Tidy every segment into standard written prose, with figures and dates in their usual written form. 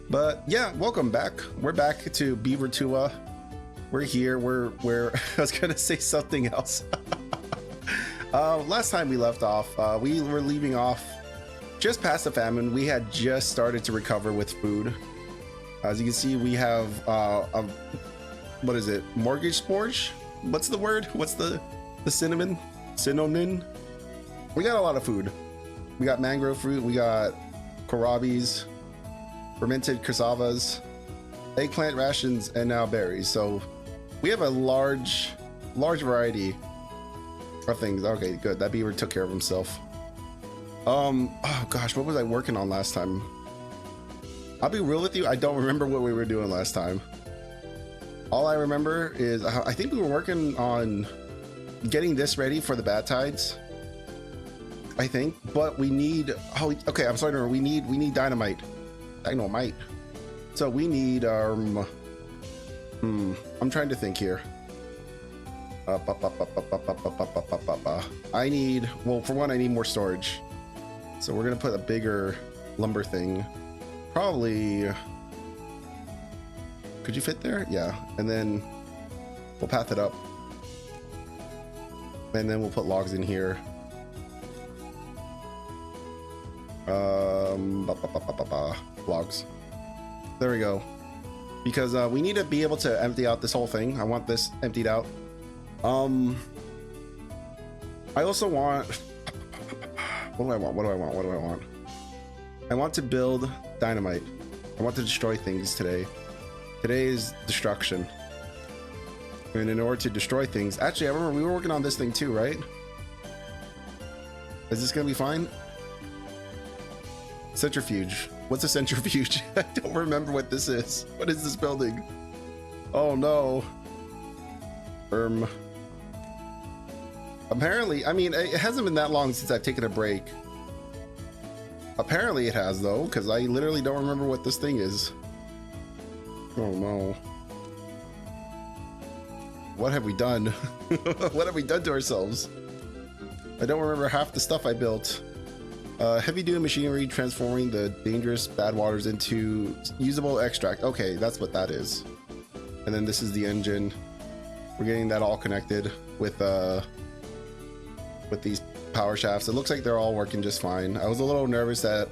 But yeah, welcome back. We're back to Beaver Tua. We're here. We're I was gonna say something else. Last time we left off, we were leaving off just past the famine. We had just started to recover with food. As you can see, we have what is it? Mortgage sporge? What's the word? What's the synonym? Synonym? We got a lot of food. We got mangrove fruit. We got kohlrabis, fermented cassavas, eggplant rations, and now berries. So we have a large variety of things. Okay, good. That beaver took care of himself. Oh gosh, what was I working on last time? I'll be real with you, I don't remember what we were doing last time. All I remember is I think we were working on getting this ready for the bad tides, I think, but we need, oh, okay, I'm sorry, we need dynamite. Dynamite. So we need I'm trying to think here. I need, well, for one, I need more storage. So we're gonna put a bigger lumber thing. Probably, could you fit there? Yeah, and then we'll path it up. And then we'll put logs in here. Logs. There we go. Because we need to be able to empty out this whole thing. I want this emptied out. I also want, what do I want? I want to build dynamite. I want to destroy things today. Today is destruction. And in order to destroy things, actually, I remember we were working on this thing too, right? Is this gonna be fine? Centrifuge. What's a centrifuge? I don't remember what this is. What is this building? Oh no. Apparently, I mean, it hasn't been that long since I've taken a break. Apparently it has though, because I literally don't remember what this thing is. Oh no. What have we done? What have we done to ourselves? I don't remember half the stuff I built. Heavy duty machinery transforming the dangerous bad waters into usable extract. Okay, that's what that is. And then this is the engine. We're getting that all connected with these power shafts. It looks like they're all working just fine. I was a little nervous that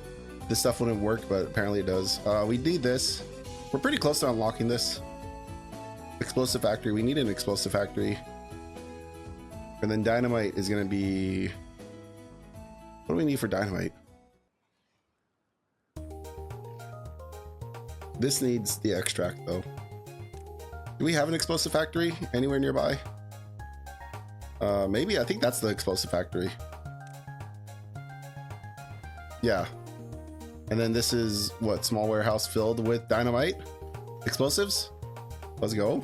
this stuff wouldn't work, but apparently it does. We need this. We're pretty close to unlocking this. Explosive factory. We need an explosive factory. And then dynamite is going to be... What do we need for dynamite? This needs the extract though. Do we have an explosive factory anywhere nearby? Maybe. I think that's the explosive factory. Yeah. And then this is what, small warehouse filled with dynamite explosives. Let's go.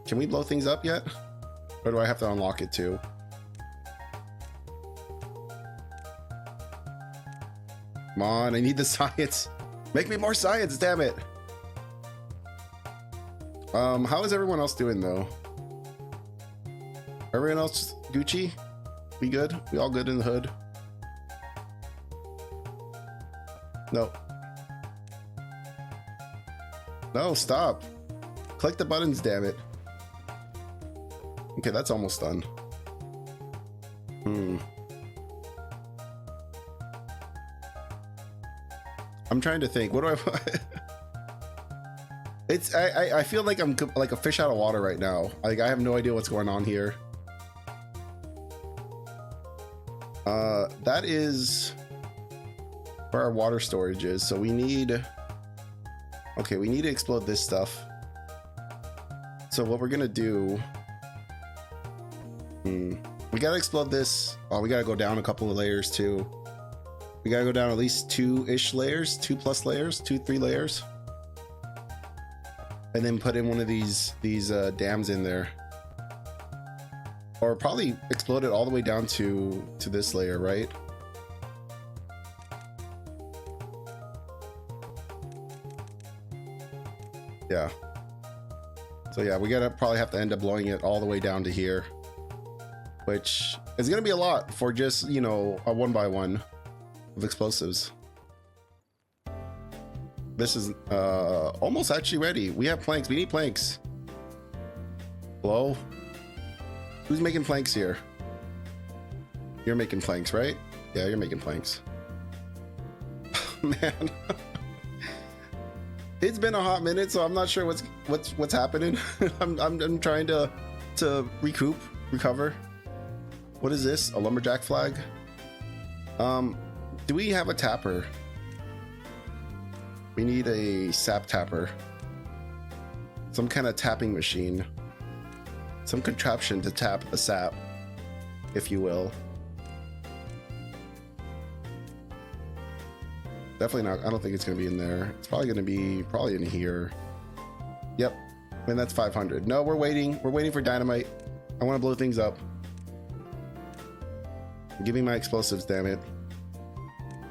Can we blow things up yet, or do I have to unlock it too? Come on, I need the science. Make me more science, damn it. How is everyone else doing though? Everyone else Gucci? We good? We all good in the hood? No. No, stop. Click the buttons, damn it. Okay, that's almost done. I'm trying to think. What do I It's I feel like I'm like a fish out of water right now. Like I have no idea what's going on here. That is where our water storage is. So we need, okay, we need to explode this stuff. So what we're gonna do, we gotta explode this. Oh, we gotta go down a couple of layers too. We gotta go down at least 2-ish layers, 2+ layers, 2-3 layers, and then put in one of these dams in there, or probably explode it all the way down to this layer, right? Yeah. So yeah, we gotta probably have to end up blowing it all the way down to here, which is gonna be a lot for just, you know, a 1x1 of explosives. This is almost actually ready. We have planks. We need planks. Hello? Who's making planks here? You're making planks, right? Yeah, you're making planks. Man. It's been a hot minute, so I'm not sure what's happening. I'm trying to recover. What is this? A lumberjack flag? Do we have a tapper? We need a sap tapper. Some kind of tapping machine. Some contraption to tap the sap, if you will. Definitely not. I don't think it's going to be in there. It's probably going to be in here. Yep. And that's 500. No, we're waiting. We're waiting for dynamite. I want to blow things up. Give me my explosives, damn it.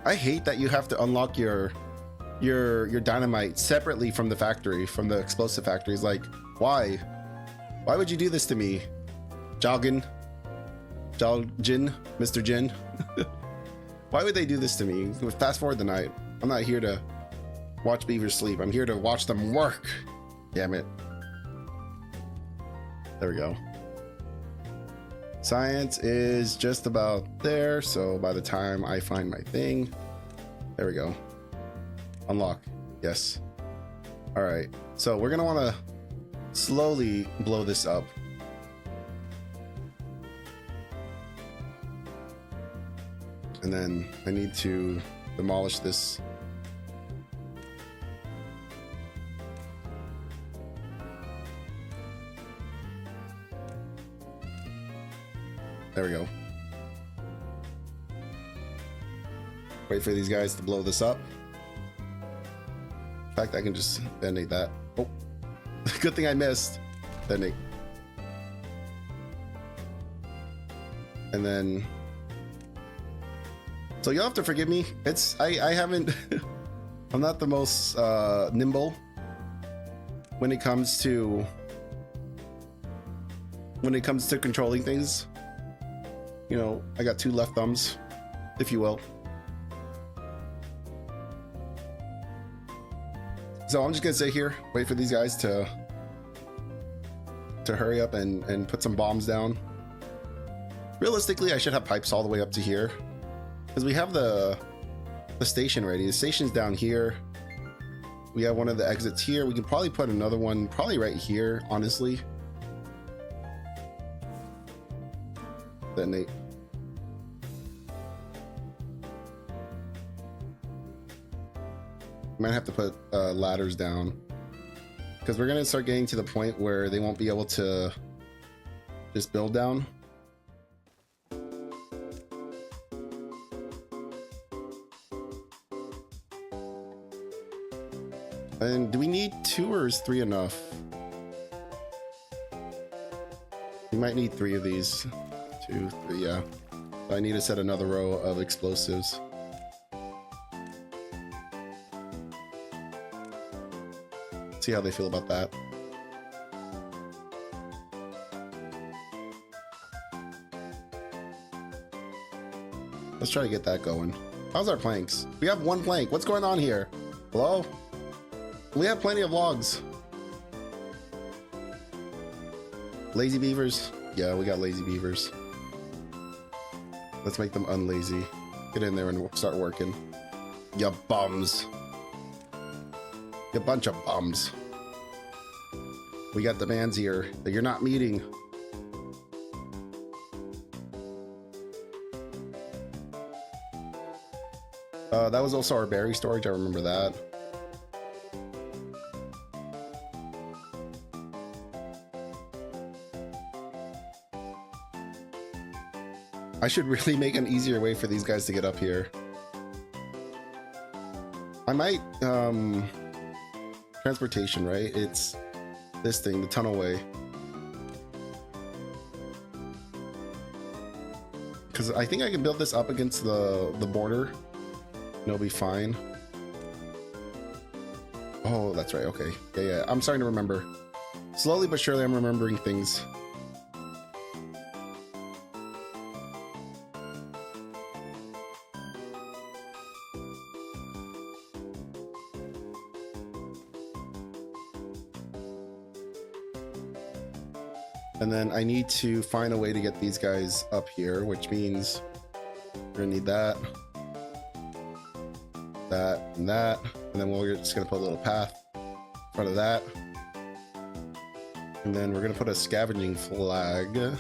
I hate that you have to unlock your dynamite separately from the factory, from the explosive factories. Like, why? Why would you do this to me? Jin, Mr. Jin. Why would they do this to me? Fast forward the night. I'm not here to watch beavers sleep. I'm here to watch them work. Damn it. There we go. Science is just about there. So by the time I find my thing, there we go. Unlock. Yes. All right. So we're going to want to slowly blow this up. And then I need to demolish this. There we go. Wait for these guys to blow this up. In fact, I can just detonate that. Oh, good thing I missed. Detonate. And then, so you'll have to forgive me. I haven't, I'm not the most nimble when it comes to controlling things. You know, I got two left thumbs, if you will. So I'm just gonna sit here, wait for these guys to hurry up and put some bombs down. Realistically, I should have pipes all the way up to here, because we have the station ready. The station's down here. We have one of the exits here. We can probably put another one probably right here, honestly. Detonate. Might have to put ladders down, because we're gonna start getting to the point where they won't be able to just build down. And do we need 2 or is 3 enough? We might need 3 of these. 2, 3, yeah. I need to set another row of explosives. See how they feel about that. Let's try to get that going. How's our planks? We have 1 plank. What's going on here? Hello? We have plenty of logs. Lazy beavers? Yeah, we got lazy beavers. Let's make them unlazy. Get in there and start working. Ya bums. You bunch of bums. We got demands here that you're not meeting. That was also our berry storage. I remember that. I should really make an easier way for these guys to get up here. I might, transportation, right? It's this thing, the tunnel way. Because I think I can build this up against the border and it'll be fine. Oh, that's right. Okay. Yeah. I'm starting to remember. Slowly but surely I'm remembering things. And then I need to find a way to get these guys up here, which means we're gonna need that, and that. And then we're just gonna put a little path in front of that. And then we're gonna put a scavenging flag. And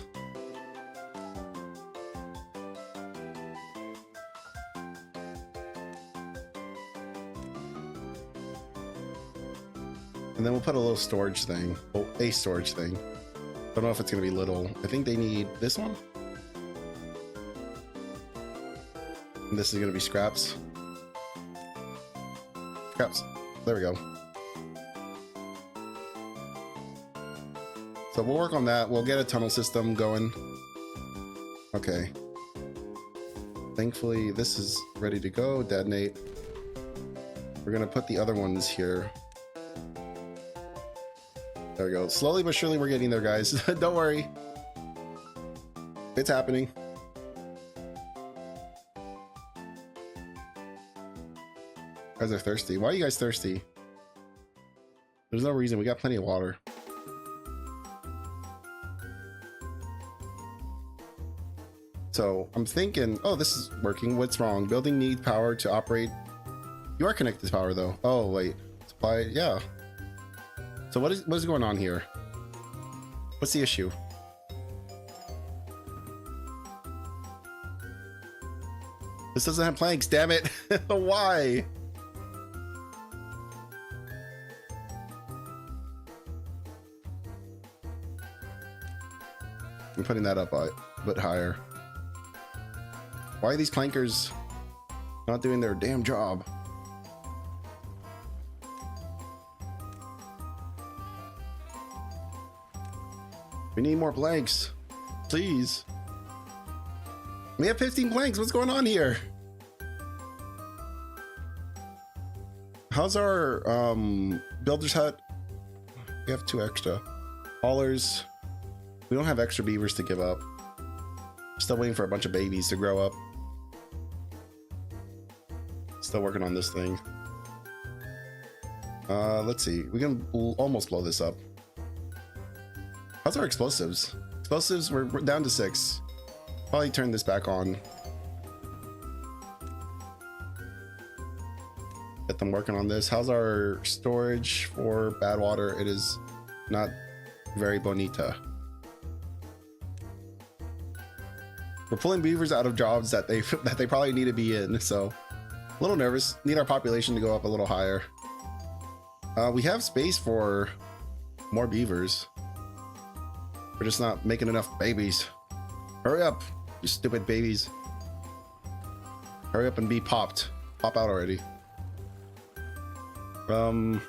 then we'll put a little storage thing. Oh, a storage thing. Don't know if it's gonna be little. I think they need this one. And this is gonna be scraps. Scraps. There we go. So we'll work on that. We'll get a tunnel system going. Okay. Thankfully, this is ready to go. Detonate. We're gonna put the other ones here. There we go. Slowly but surely we're getting there, guys. Don't worry. It's happening. You guys are thirsty. Why are you guys thirsty? There's no reason. We got plenty of water. So I'm thinking, oh, this is working. What's wrong? Building needs power to operate. You are connected to power though. Oh, wait. Supply. Yeah. So what is going on here? What's the issue? This doesn't have planks, damn it. Why? I'm putting that up a bit higher. Why are these plankers not doing their damn job? We need more planks, please. We have 15 planks. What's going on here? How's our builder's hut? We have 2 extra. Haulers. We don't have extra beavers to give up. Still waiting for a bunch of babies to grow up. Still working on this thing. Let's see. We can almost blow this up. How's our explosives? Explosives, we're down to 6. Probably turn this back on. Get them working on this. How's our storage for bad water? It is not very bonita. We're pulling beavers out of jobs that they probably need to be in, so a little nervous. Need our population to go up a little higher. We have space for more beavers. We're just not making enough babies. Hurry up, you stupid babies. Hurry up and be popped. Pop out already. We're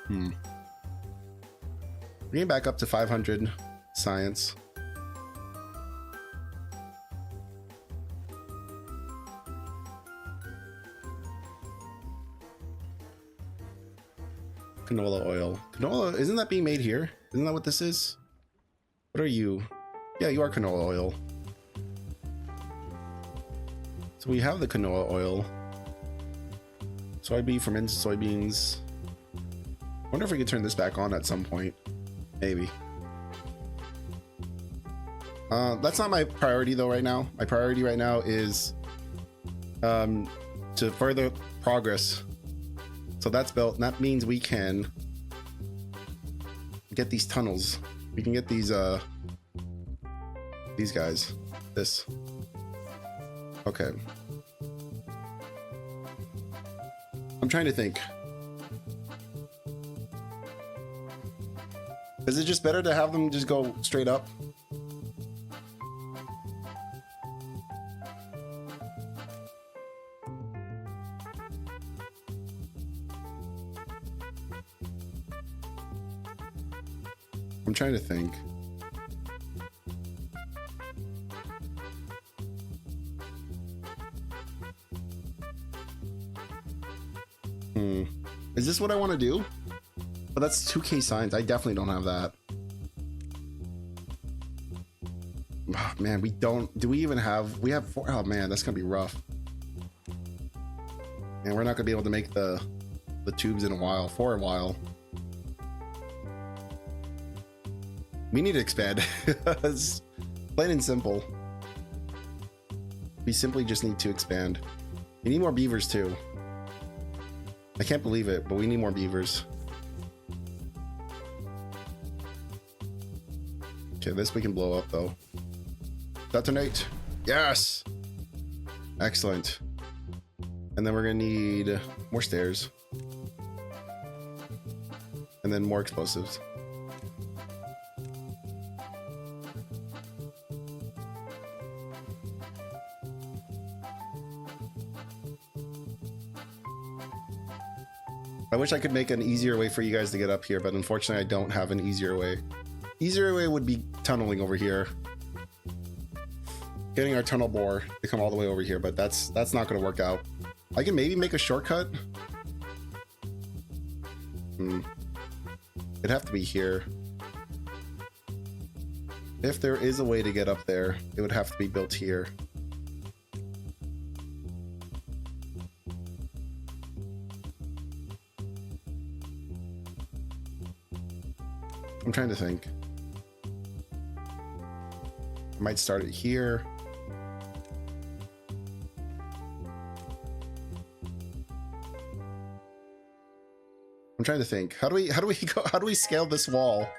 getting back up to 500 science. Canola oil. Canola, isn't that being made here? Isn't that what this is? What are you? Yeah, you are canola oil. So we have the canola oil. Soybean, fermented soybeans. Wonder if we could turn this back on at some point. Maybe. That's not my priority though right now. My priority right now is to further progress. So that's built, and that means we can get these tunnels. We can get these guys. This. Okay. I'm trying to think. Is it just better to have them just go straight up? I'm trying to think. Is this what I want to do? But that's 2K signs. I definitely don't have that. Oh, man, we don't. Do we even have? We have 4. Oh man, that's gonna be rough. And we're not gonna be able to make the tubes in a while. For a while. We need to expand. It's plain and simple. We simply just need to expand. We need more beavers too. I can't believe it, but we need more beavers. Okay, this we can blow up though. Detonate. Yes. Excellent. And then we're gonna need more stairs. And then more explosives. I wish I could make an easier way for you guys to get up here, but unfortunately I don't have an easier way. Easier way would be tunneling over here. Getting our tunnel bore to come all the way over here, but that's not going to work out. I can maybe make a shortcut. It'd have to be here. If there is a way to get up there, it would have to be built here. I'm trying to think. I might start it here. I'm trying to think. How do we scale this wall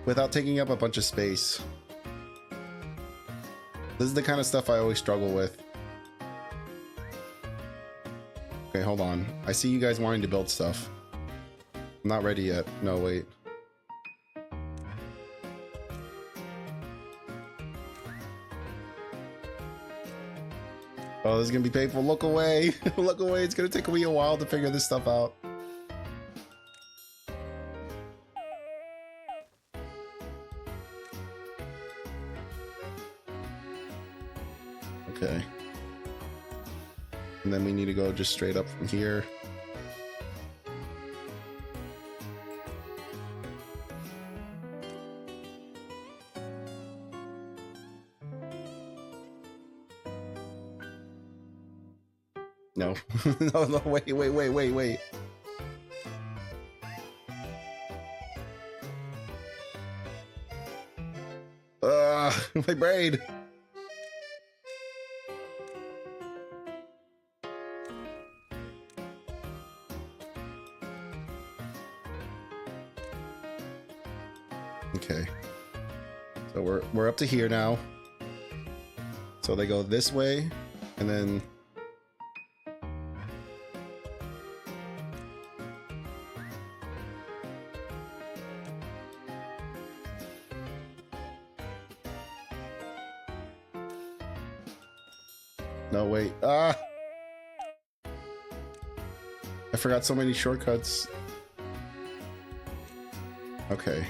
without taking up a bunch of space? This is the kind of stuff I always struggle with. Okay, hold on. I see you guys wanting to build stuff. I'm not ready yet. No, wait. Oh, this is gonna be painful. Look away. Look away. It's gonna take me a while to figure this stuff out. Okay. And then we need to go just straight up from here. No. No, wait. My brain. Okay. So we're up to here now. So they go this way and then no, wait. I forgot so many shortcuts. Okay.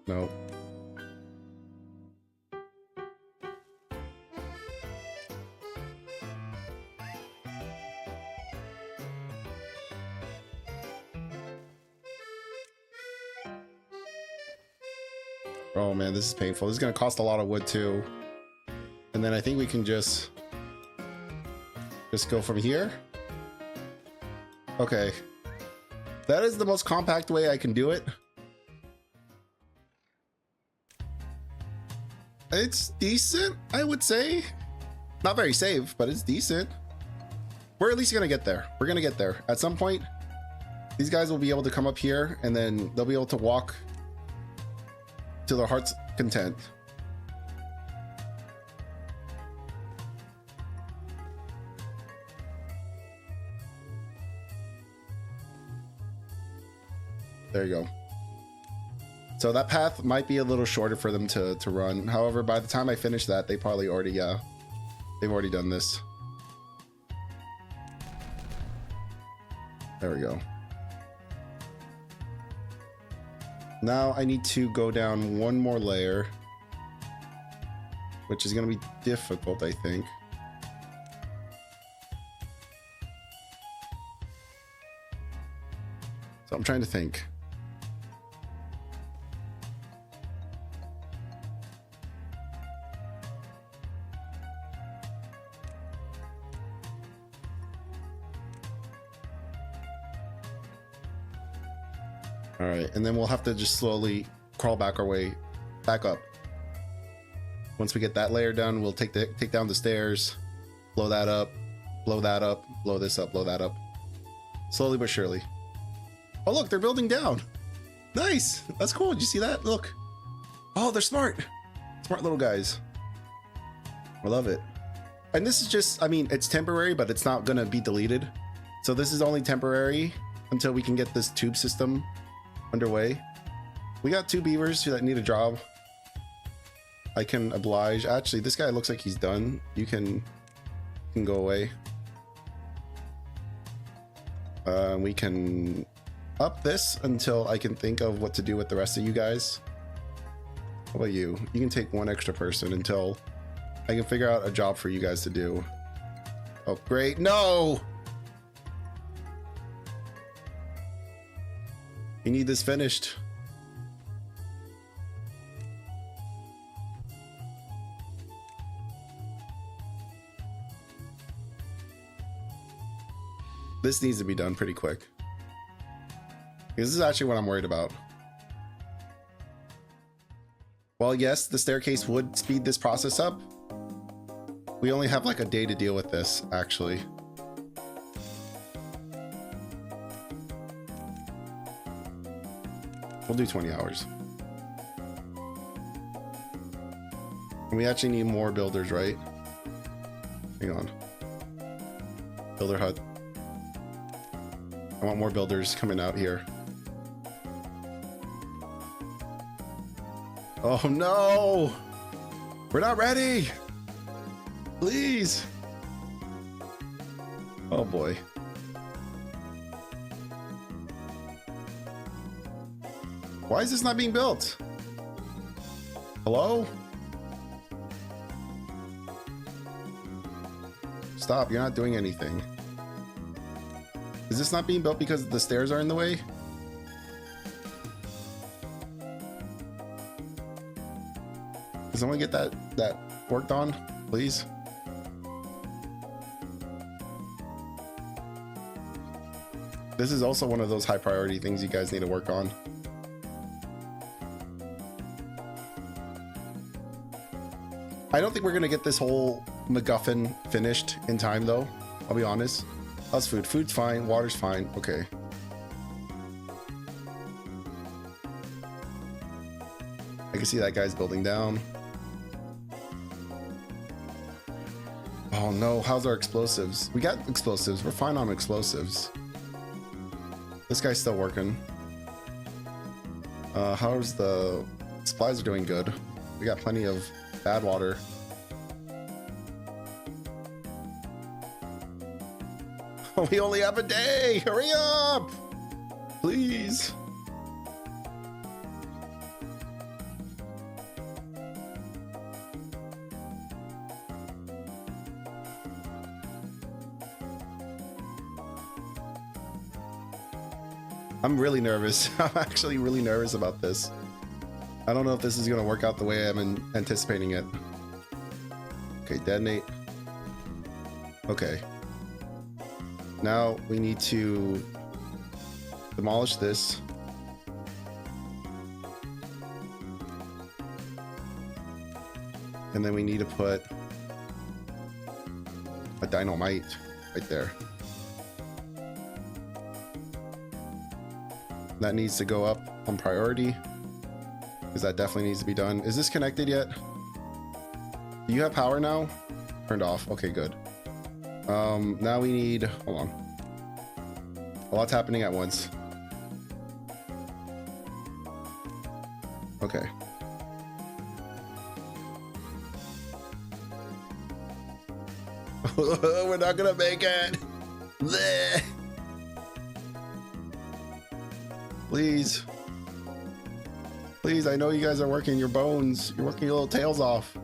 No. Oh man, this is painful. This is gonna cost a lot of wood too. And then I think we can just go from here. Okay. That is the most compact way I can do it. It's decent, I would say. Not very safe, but it's decent. We're at least gonna get there. We're gonna get there. At some point, these guys will be able to come up here and then they'll be able to walk to their heart's content. There you go. So that path might be a little shorter for them to run. However, by the time I finish that, they probably already, they've already done this. There we go. Now I need to go down one more layer, which is going to be difficult, I think. So I'm trying to think. All right, and then we'll have to just slowly crawl back our way back up. Once we get that layer done, we'll take down the stairs, blow that up, blow that up, blow this up, blow that up. Slowly but surely. Oh, look, they're building down. Nice. That's cool. Did you see that? Look. Oh, they're smart. Smart little guys. I love it. And this is just, I mean, it's temporary, but it's not going to be deleted. So this is only temporary until we can get this tube system underway. We got 2 beavers that need a job. I can oblige. Actually, this guy looks like he's done. You can go away. We can up this until I can think of what to do with the rest of you guys. How about you? You can take 1 extra person until I can figure out a job for you guys to do. Oh, great. No! We need this finished. This needs to be done pretty quick. This is actually what I'm worried about. Well, yes, the staircase would speed this process up. We only have like a day to deal with this, actually. We'll do 20 hours. And we actually need more builders, right? Hang on. Builder hut. I want more builders coming out here. Oh no! We're not ready! Please! Oh boy. Why is this not being built? Hello? Stop, you're not doing anything. Is this not being built because the stairs are in the way? Can someone get that worked on, please? This is also one of those high priority things you guys need to work on. I don't think we're gonna get this whole MacGuffin finished in time though, I'll be honest. How's food? Food's fine, water's fine, okay. I can see that guy's building down. Oh no, how's our explosives? We got explosives, we're fine on explosives. This guy's still working. How's the supplies are doing good. We got plenty of bad water. We only have a day! Hurry up! Please. I'm really nervous. I'm actually really nervous about this. I don't know if this is going to work out the way I'm anticipating it. Okay, detonate. Okay. Now we need to demolish this. And then we need to put a dynamite right there. That needs to go up on priority because that definitely needs to be done. Is this connected yet? Do you have power now? Turned off. Okay, good. Now we need, hold on. A lot's happening at once. Okay. We're not gonna make it. Blech. Please. Please, I know you guys are working your bones. You're working your little tails off.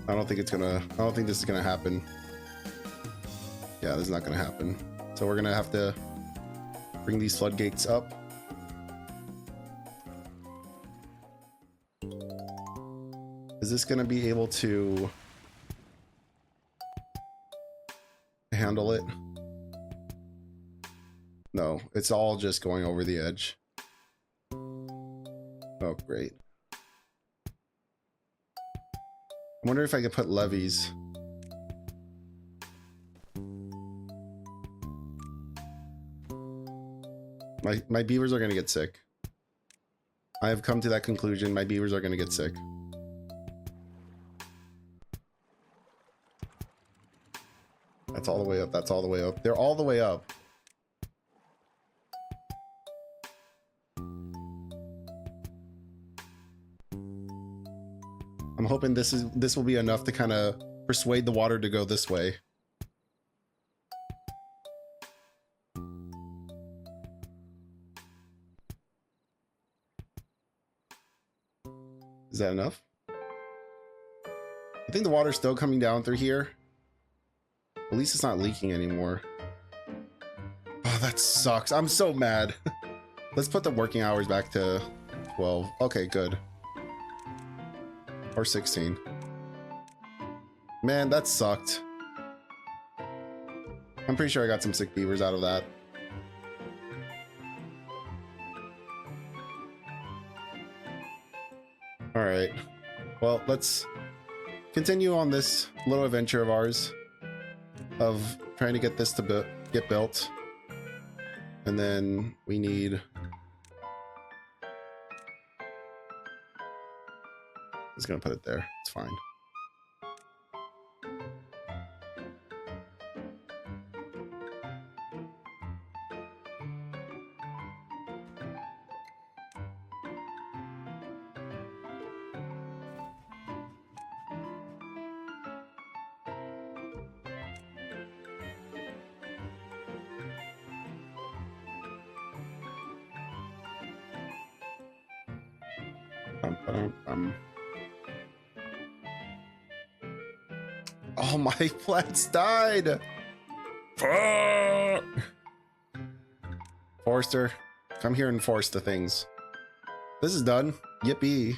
I don't think this is gonna happen. Yeah, this is not gonna happen. So we're gonna have to bring these floodgates up. Is this gonna be able to... handle it. No, it's all just going over the edge. Oh, great. I wonder if I could put levees. My beavers are gonna get sick. I have come to that conclusion. My beavers are gonna get sick. That's all the way up. That's all the way up. They're all the way up. I'm hoping this will be enough to kind of persuade the water to go this way. Is that enough? I think the water's still coming down through here. At least it's not leaking anymore. Oh, that sucks. I'm so mad. Let's put the working hours back to 12. Okay, good. Or 16. Man, that sucked. I'm pretty sure I got some sick beavers out of that. All right. Well, let's continue on this little adventure of ours of trying to get this to get built. And then we need... I'm just gonna put it there. It's fine. Oh, my plants died. Fuck. Forester, come here and force the things. This is done. Yippee.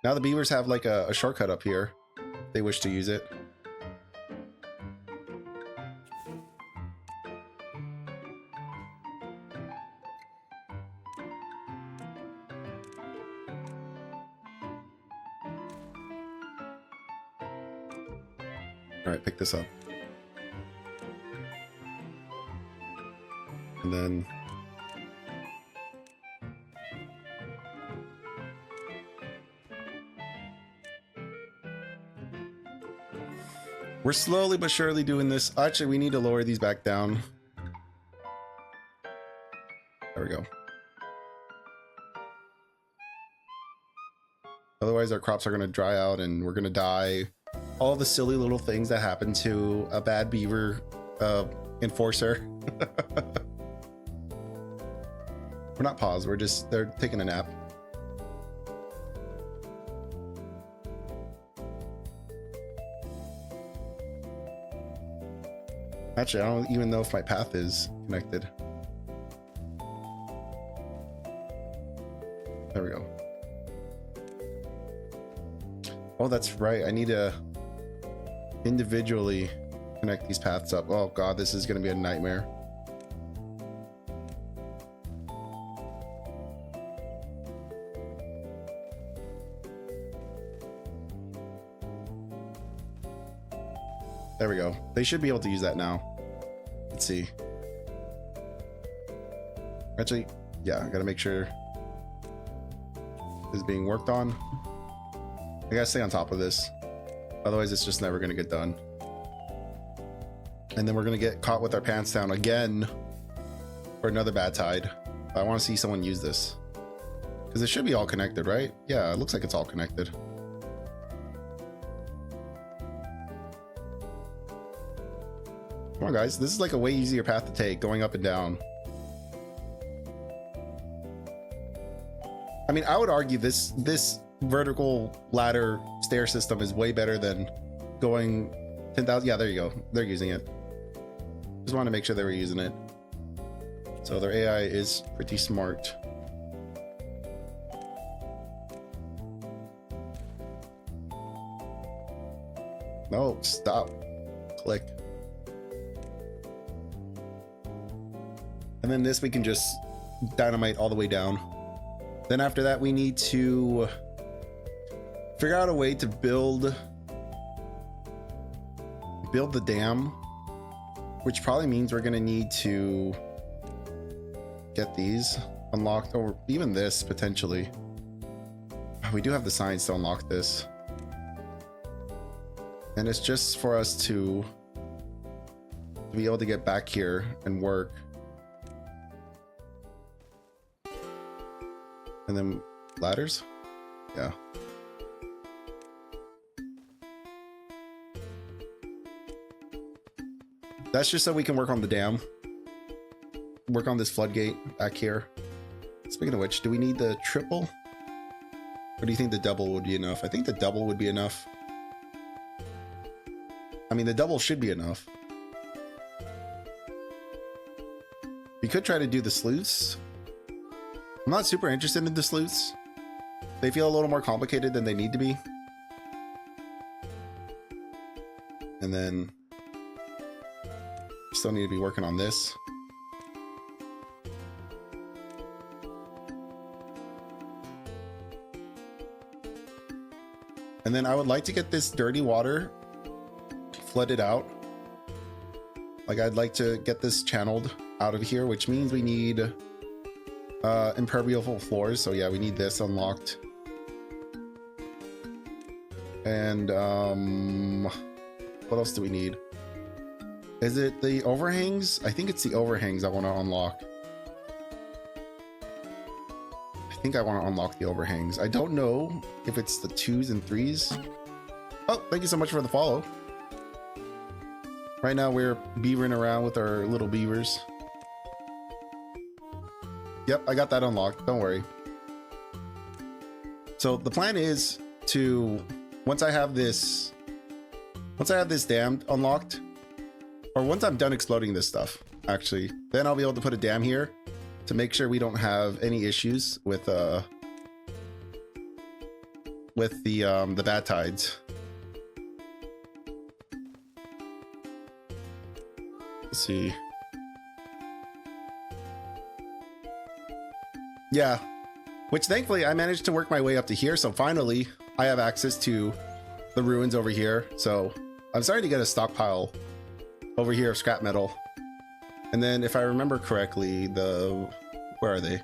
Now the beavers have like a shortcut up here. If they wish to use it. All right, pick this up. And then we're slowly but surely doing this. Actually, we need to lower these back down. There we go. Otherwise, our crops are going to dry out and we're going to die. All the silly little things that happen to a bad beaver enforcer. We're not paused, they're taking a nap. Actually, I don't even know if my path is connected. There we go. Oh, that's right. I need to individually connect these paths up. Oh god, this is going to be a nightmare. There we go. They should be able to use that now. Let's see. Actually, yeah, I gotta make sure this is being worked on. I gotta stay on top of this. Otherwise, it's just never gonna get done. And then we're gonna get caught with our pants down again for another bad tide. I wanna see someone use this. Because it should be all connected, right? Yeah, it looks like it's all connected. Come on, guys. This is like a way easier path to take, going up and down. I mean, I would argue this vertical ladder stair system is way better than going 10,000. Yeah, there you go. They're using it. Just want to make sure they were using it. So their AI is pretty smart. No, stop. Click. And then this we can just dynamite all the way down. Then after that, we need to figure out a way to build the dam, which probably means we're gonna need to get these unlocked, or even this potentially. We do have the signs to unlock this, and it's just for us to be able to get back here and work. And then ladders, yeah. That's just so we can work on the dam, work on this floodgate back here. Speaking of which, do we need the triple? Or do you think the double would be enough? I think the double would be enough. I mean, the double should be enough. We could try to do the sleuths. I'm not super interested in the sleuths. They feel a little more complicated than they need to be. And then still need to be working on this. And then I would like to get this dirty water flooded out. Like, I'd like to get this channeled out of here, which means we need impermeable floors. So yeah, we need this unlocked. And what else do we need? Is it the overhangs? I think it's the overhangs I want to unlock. I think I want to unlock the overhangs. I don't know if it's the 2s and 3s. Oh, thank you so much for the follow. Right now we're beavering around with our little beavers. Yep, I got that unlocked. Don't worry. So the plan is to, once I have this dam unlocked, or once I'm done exploding this stuff, actually, then I'll be able to put a dam here to make sure we don't have any issues with the bad tides. Let's see. Yeah, which thankfully I managed to work my way up to here, so finally I have access to the ruins over here. So I'm starting to get a stockpile over here of scrap metal. And then if I remember correctly, where are they?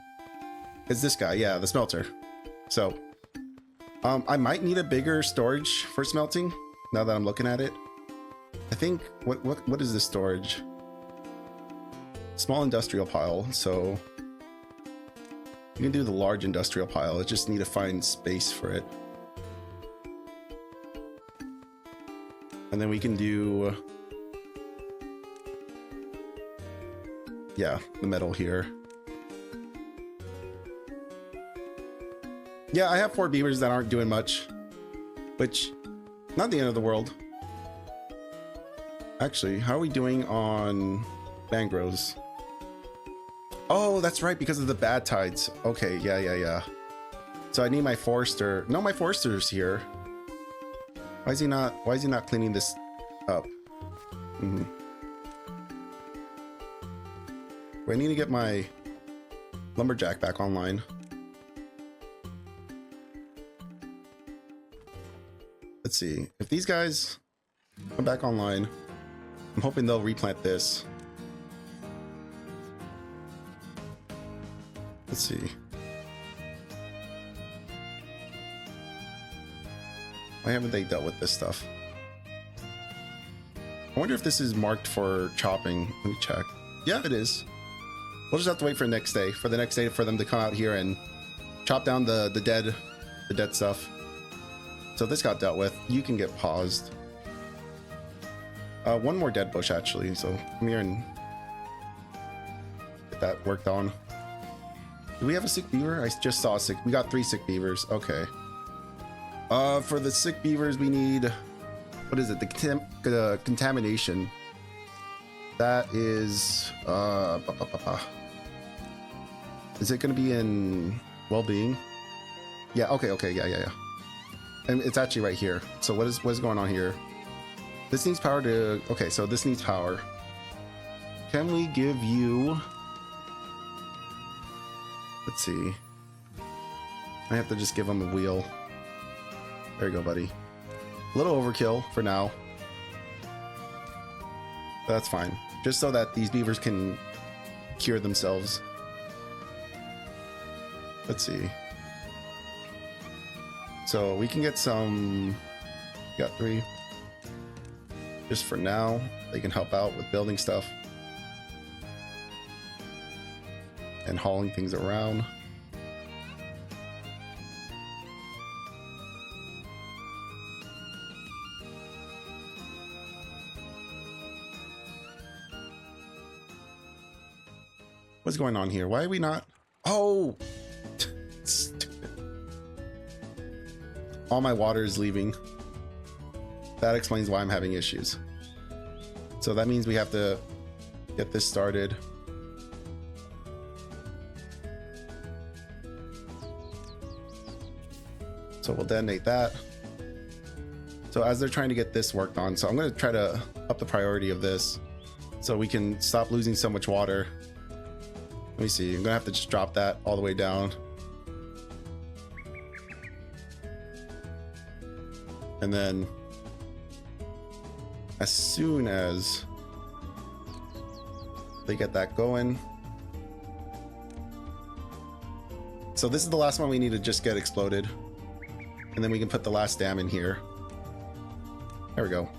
It's this guy, yeah, the smelter. So I might need a bigger storage for smelting now that I'm looking at it. I think what is this storage? Small industrial pile. So you can do the large industrial pile. I just need to find space for it. And then we can do, yeah, the metal here. Yeah, I have 4 beavers that aren't doing much, which, not the end of the world. Actually, how are we doing on mangroves? Oh, that's right, because of the bad tides. Okay, yeah. So I need my forester. No, my forester's here. Why is he not cleaning this up? I need to get my lumberjack back online. Let's see if these guys come back online. I'm hoping they'll replant this. Let's see. Why haven't they dealt with this stuff? I wonder if this is marked for chopping. Let me check. Yeah, it is. We'll just have to wait for the next day. For them to come out here and chop down the dead stuff. So this got dealt with. You can get paused. One more dead bush actually. So come here and get that worked on. Do we have a sick beaver? I just saw a sick. We got 3 sick beavers. Okay. For the sick beavers, we need, what is it? The contamination. That is, is it going to be in well-being? Yeah. Okay. Yeah. And it's actually right here. So what is going on here? This needs power to. Okay, so this needs power. Can we give you Let's see. I have to just give him a wheel. There you go, buddy. A little overkill for now. But that's fine. Just so that these beavers can cure themselves. Let's see. So we can get some... Got 3. Just for now. They can help out with building stuff. And hauling things around. What's going on here? Why are we not? Oh! Stupid. All my water is leaving. That explains why I'm having issues. So that means we have to get this started. So we'll detonate that. So as they're trying to get this worked on, so I'm going to try to up the priority of this so we can stop losing so much water. Let me see. I'm gonna have to just drop that all the way down. And then as soon as they get that going. So this is the last one we need to just get exploded. And then we can put the last dam in here. There we go.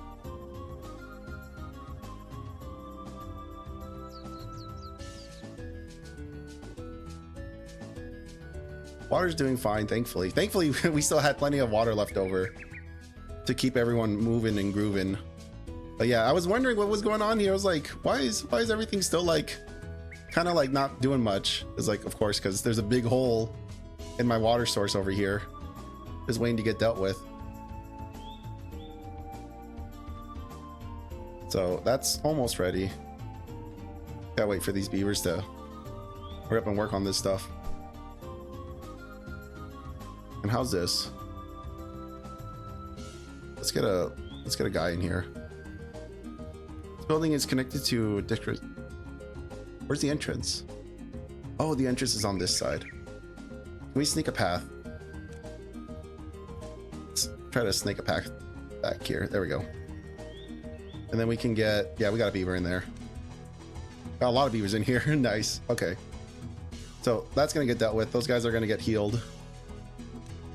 Water's doing fine, thankfully. Thankfully, we still had plenty of water left over to keep everyone moving and grooving. But yeah, I was wondering what was going on here. I was like, why is everything still like kind of like not doing much? It's like, of course, because there's a big hole in my water source over here, just waiting to get dealt with. So that's almost ready. Gotta wait for these beavers to hurry up and work on this stuff. And how's this? Let's get a guy in here. This building is connected to a district. Where's the entrance? Oh, the entrance is on this side. Can we sneak a path? Let's try to snake a path back here. There we go. And then we can get, yeah, we got a beaver in there. Got a lot of beavers in here. Nice. Okay. So that's gonna get dealt with. Those guys are gonna get healed.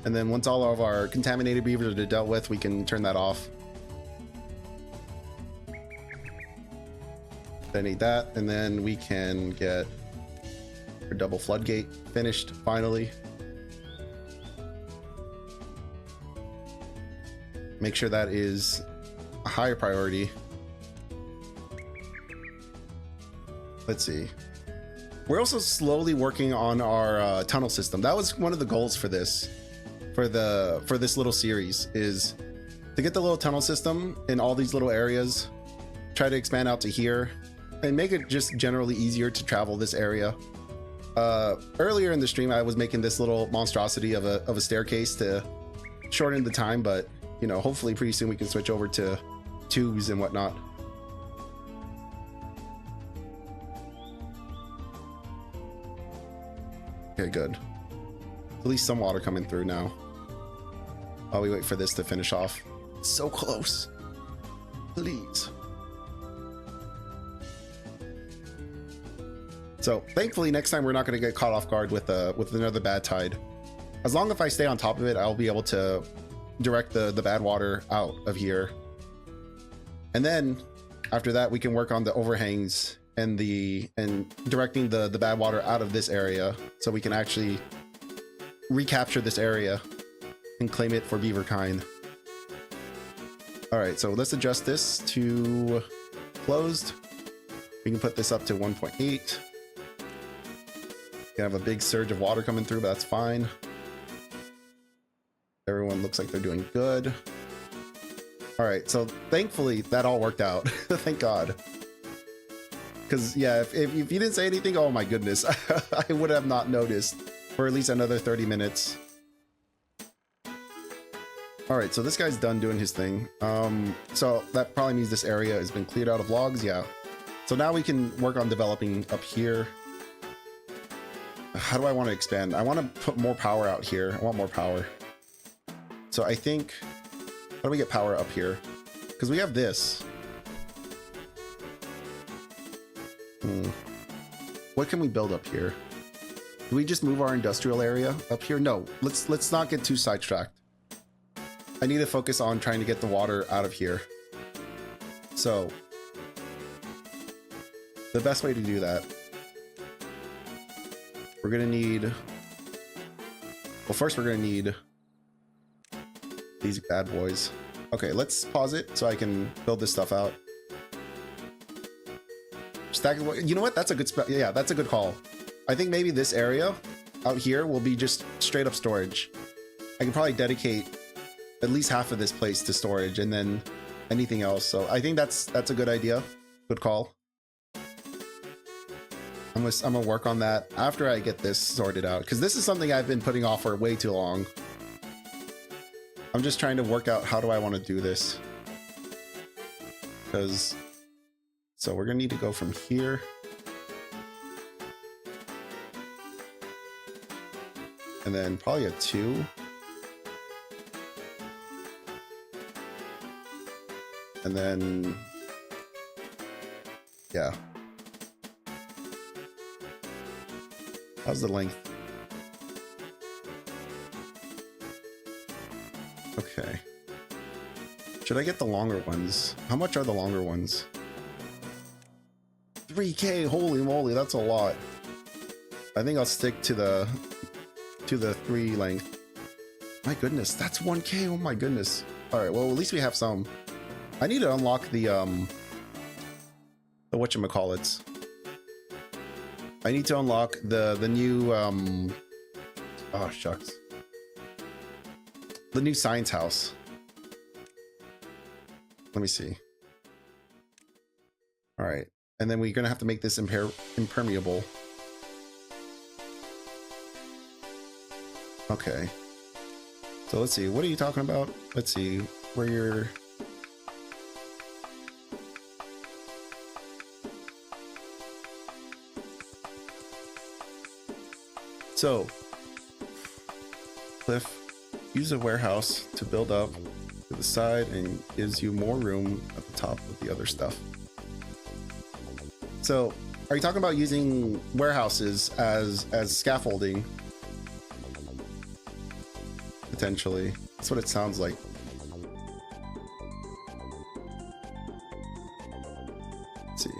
And then once all of our contaminated beavers are dealt with, we can turn that off. Then need that, and then we can get our double floodgate finished finally. Make sure that is a higher priority. Let's see. We're also slowly working on our tunnel system. That was one of the goals for this. For this little series is to get the little tunnel system in all these little areas, try to expand out to here and make it just generally easier to travel this area. Earlier in the stream I was making this little monstrosity of a staircase to shorten the time, but you know, hopefully pretty soon we can switch over to tubes and whatnot. Okay, good. At least some water coming through now. While we wait for this to finish off. So close. Please. So thankfully next time we're not going to get caught off guard with another bad tide. As long as I stay on top of it, I'll be able to direct the bad water out of here. And then after that we can work on the overhangs and directing the bad water out of this area so we can actually recapture this area and claim it for beaver kind. All right, so let's adjust this to closed. We can put this up to 1.8. We can have a big surge of water coming through, but that's fine. Everyone looks like they're doing good. All right, so thankfully that all worked out. Thank God. Because yeah, if you didn't say anything, oh my goodness, I would have not noticed for at least another 30 minutes. All right, so this guy's done doing his thing. So that probably means this area has been cleared out of logs. Yeah. So now we can work on developing up here. how do I want to expand? I want to put more power out here. I want more power. So I think, how do we get power up here? Because we have this. What can we build up here? Do we just move our industrial area up here? No, let's not get too sidetracked. I need to focus on trying to get the water out of here. So the best way to do that, we're gonna need, well, first we're gonna need these bad boys. Okay, let's pause it so I can build this stuff out. Stack, you know what? That's a good spot. Yeah, that's a good call. I think maybe this area out here will be just straight up storage. I can probably dedicate at least half of this place to storage and then anything else. So I think that's a good idea. Good call. I'm gonna work on that after I get this sorted out, because this is something I've been putting off for way too long. I'm just trying to work out how do I want to do this. Because, so we're gonna need to go from here. And then probably a 2. And then, yeah. How's the length? Okay. Should I get the longer ones? How much are the longer ones? 3K, holy moly, that's a lot. I think I'll stick to the 3 length. My goodness, that's 1K, oh my goodness. All right, well, at least we have some. I need to unlock the whatchamacallits. I need to unlock the new oh shucks. The new science house. Let me see. All right, and then we're gonna have to make this impermeable. Okay. So let's see. What are you talking about? Let's see where you're. So, Cliff, use a warehouse to build up to the side and gives you more room at the top with the other stuff. So, are you talking about using warehouses as scaffolding? Potentially. That's what it sounds like. Let's see.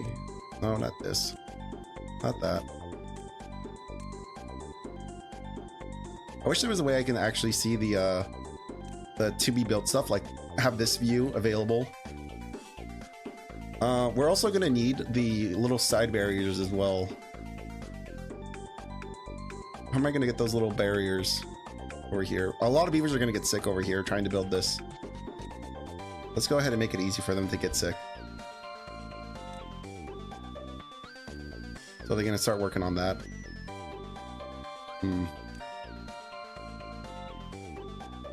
No, not this. Not that. I wish there was a way I can actually see the to be built stuff, like have this view available. We're also gonna need the little side barriers as well. How am I gonna get those little barriers over here? A lot of beavers are gonna get sick over here trying to build this. Let's go ahead and make it easy for them to get sick. So they're gonna start working on that.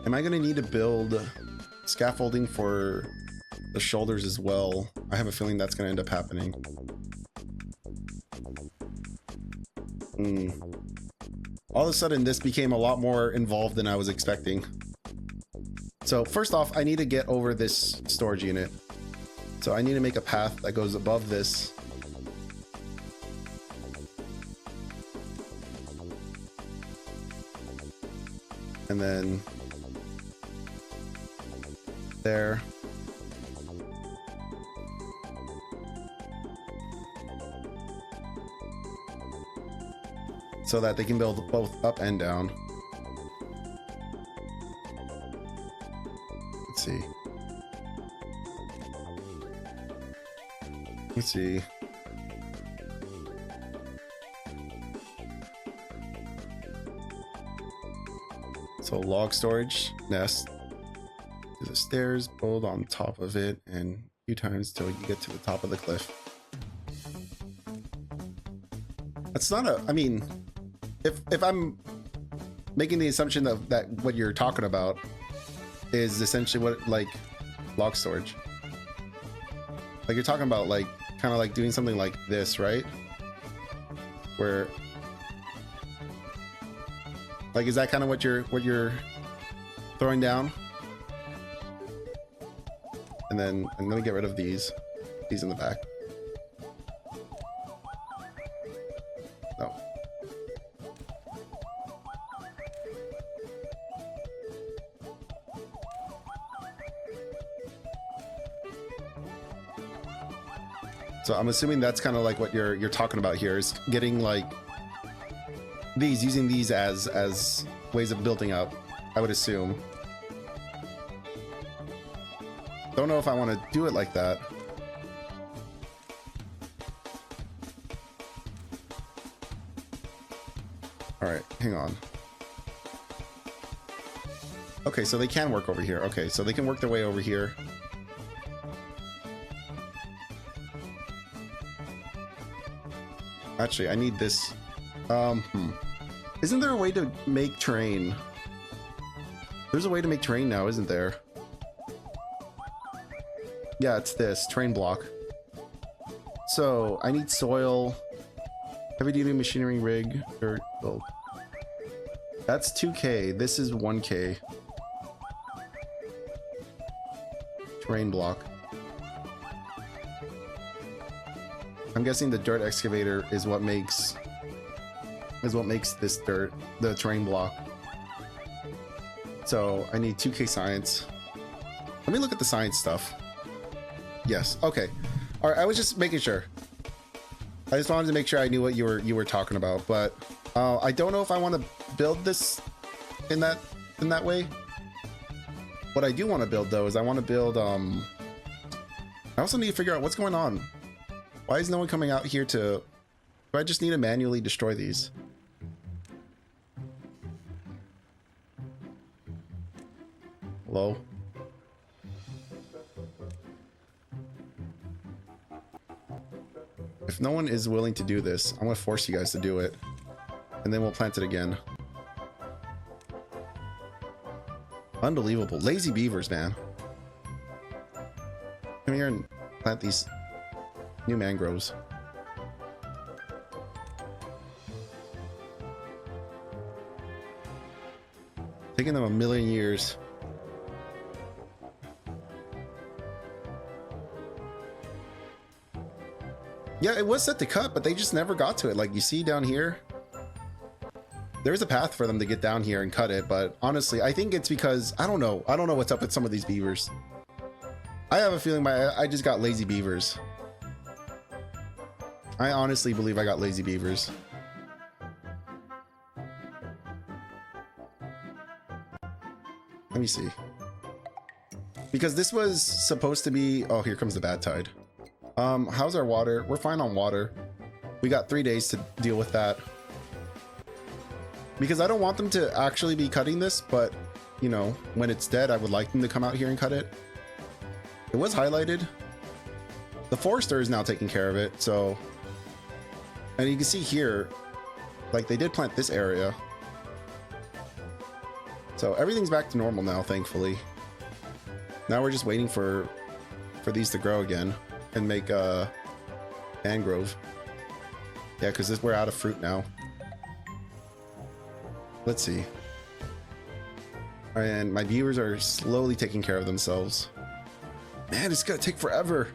Am I gonna need to build scaffolding for the shoulders as well? I have a feeling that's gonna end up happening. All of a sudden, this became a lot more involved than I was expecting. So first off, I need to get over this storage unit. So I need to make a path that goes above this. And then there. So that they can build both up and down. Let's see. Let's see. So log storage, nest. To the stairs, build on top of it, and a few times till you get to the top of the cliff. That's not a, I mean, if I'm making the assumption that what you're talking about is essentially what, like, log storage. Like you're talking about, like, kind of like doing something like this, right? Where Like, is that kind of what you're throwing down? And then I'm gonna get rid of these in the back. No. So I'm assuming that's kind of like what you're talking about here, is getting like using these as ways of building up, I would assume. Don't know if I want to do it like that. All right, hang on. Okay, so they can work over here. Okay, so they can work their way over here. Actually, I need this. Isn't there a way to make terrain? There's a way to make terrain now, isn't there? Yeah, it's this terrain block. So I need soil, heavy duty machinery rig, dirt, gold. That's 2K. This is 1K. Terrain block. I'm guessing the dirt excavator is what makes this dirt, the terrain block. So I need 2K science. Let me look at the science stuff. Yes. Okay. All right. I was just making sure. I just wanted to make sure I knew what you were talking about, but I don't know if I want to build this in that way. What I do want to build though is I want to build. I also need to figure out what's going on. Why is no one coming out here to? Do I just need to manually destroy these? Hello? If no one is willing to do this, I'm gonna force you guys to do it. And then we'll plant it again. Unbelievable. Lazy beavers, man. Come here and plant these new mangroves. Taking them a million years. Yeah, it was set to cut, but they just never got to it. Like you see down here, there's a path for them to get down here and cut it. But honestly, I think it's because I don't know what's up with some of these beavers. I have a feeling I just got lazy beavers. I honestly believe I got lazy beavers. Let me see. Because this was supposed to be... Oh, here comes the bad tide. How's our water? We're fine on water. We got 3 days to deal with that. Because I don't want them to actually be cutting this, but, you know, when it's dead, I would like them to come out here and cut it. It was highlighted. The forester is now taking care of it, so... And you can see here, like, they did plant this area. So everything's back to normal now, thankfully. Now we're just waiting for these to grow again and make a mangrove. Yeah, because we're out of fruit now. Let's see. And my viewers are slowly taking care of themselves. Man, it's gonna take forever.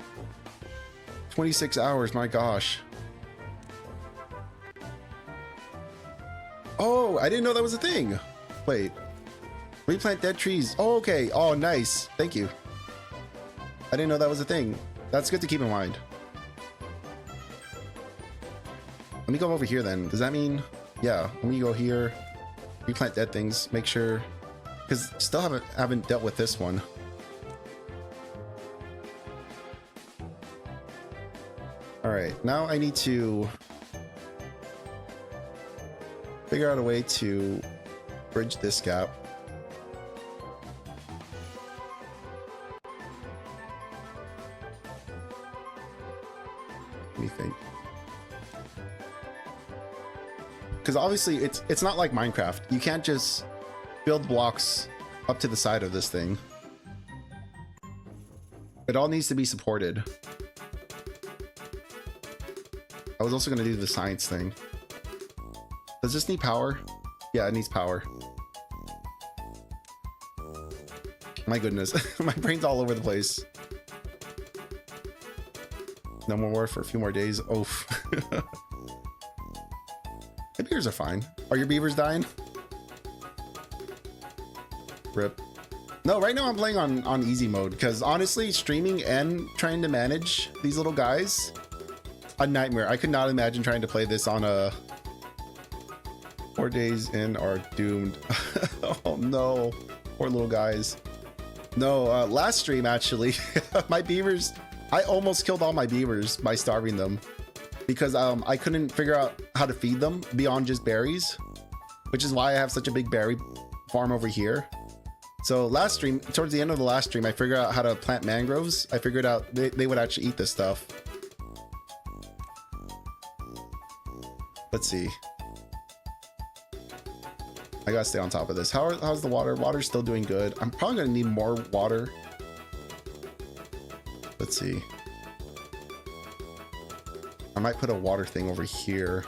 26 hours, my gosh. Oh, I didn't know that was a thing. Wait. Replant dead trees. Oh, okay. Oh, nice. Thank you. I didn't know that was a thing. That's good to keep in mind. Let me go over here then. Does that mean... Yeah, let me go here. Replant dead things. Make sure... Because still haven't dealt with this one. Alright, now I need to... figure out a way to bridge this gap. Let me think. Because obviously it's not like Minecraft. You can't just build blocks up to the side of this thing. It all needs to be supported. I was also going to do the science thing. Does this need power? Yeah, it needs power. My goodness. My brain's all over the place. No more war for a few more days. Oof. The beavers are fine. Are your beavers dying? Rip. No, right now I'm playing on easy mode because honestly, streaming and trying to manage these little guys, a nightmare. I could not imagine trying to play this on a 4 days in are doomed. Oh no, poor little guys. No, last stream actually, my beavers, I almost killed all my beavers by starving them because I couldn't figure out how to feed them beyond just berries, which is why I have such a big berry farm over here. So last stream, towards the end of the last stream, I figured out how to plant mangroves. I figured out they would actually eat this stuff. Let's see. I gotta stay on top of this. How's the water? Water's still doing good. I'm probably gonna need more water. Let's see. I might put a water thing over here.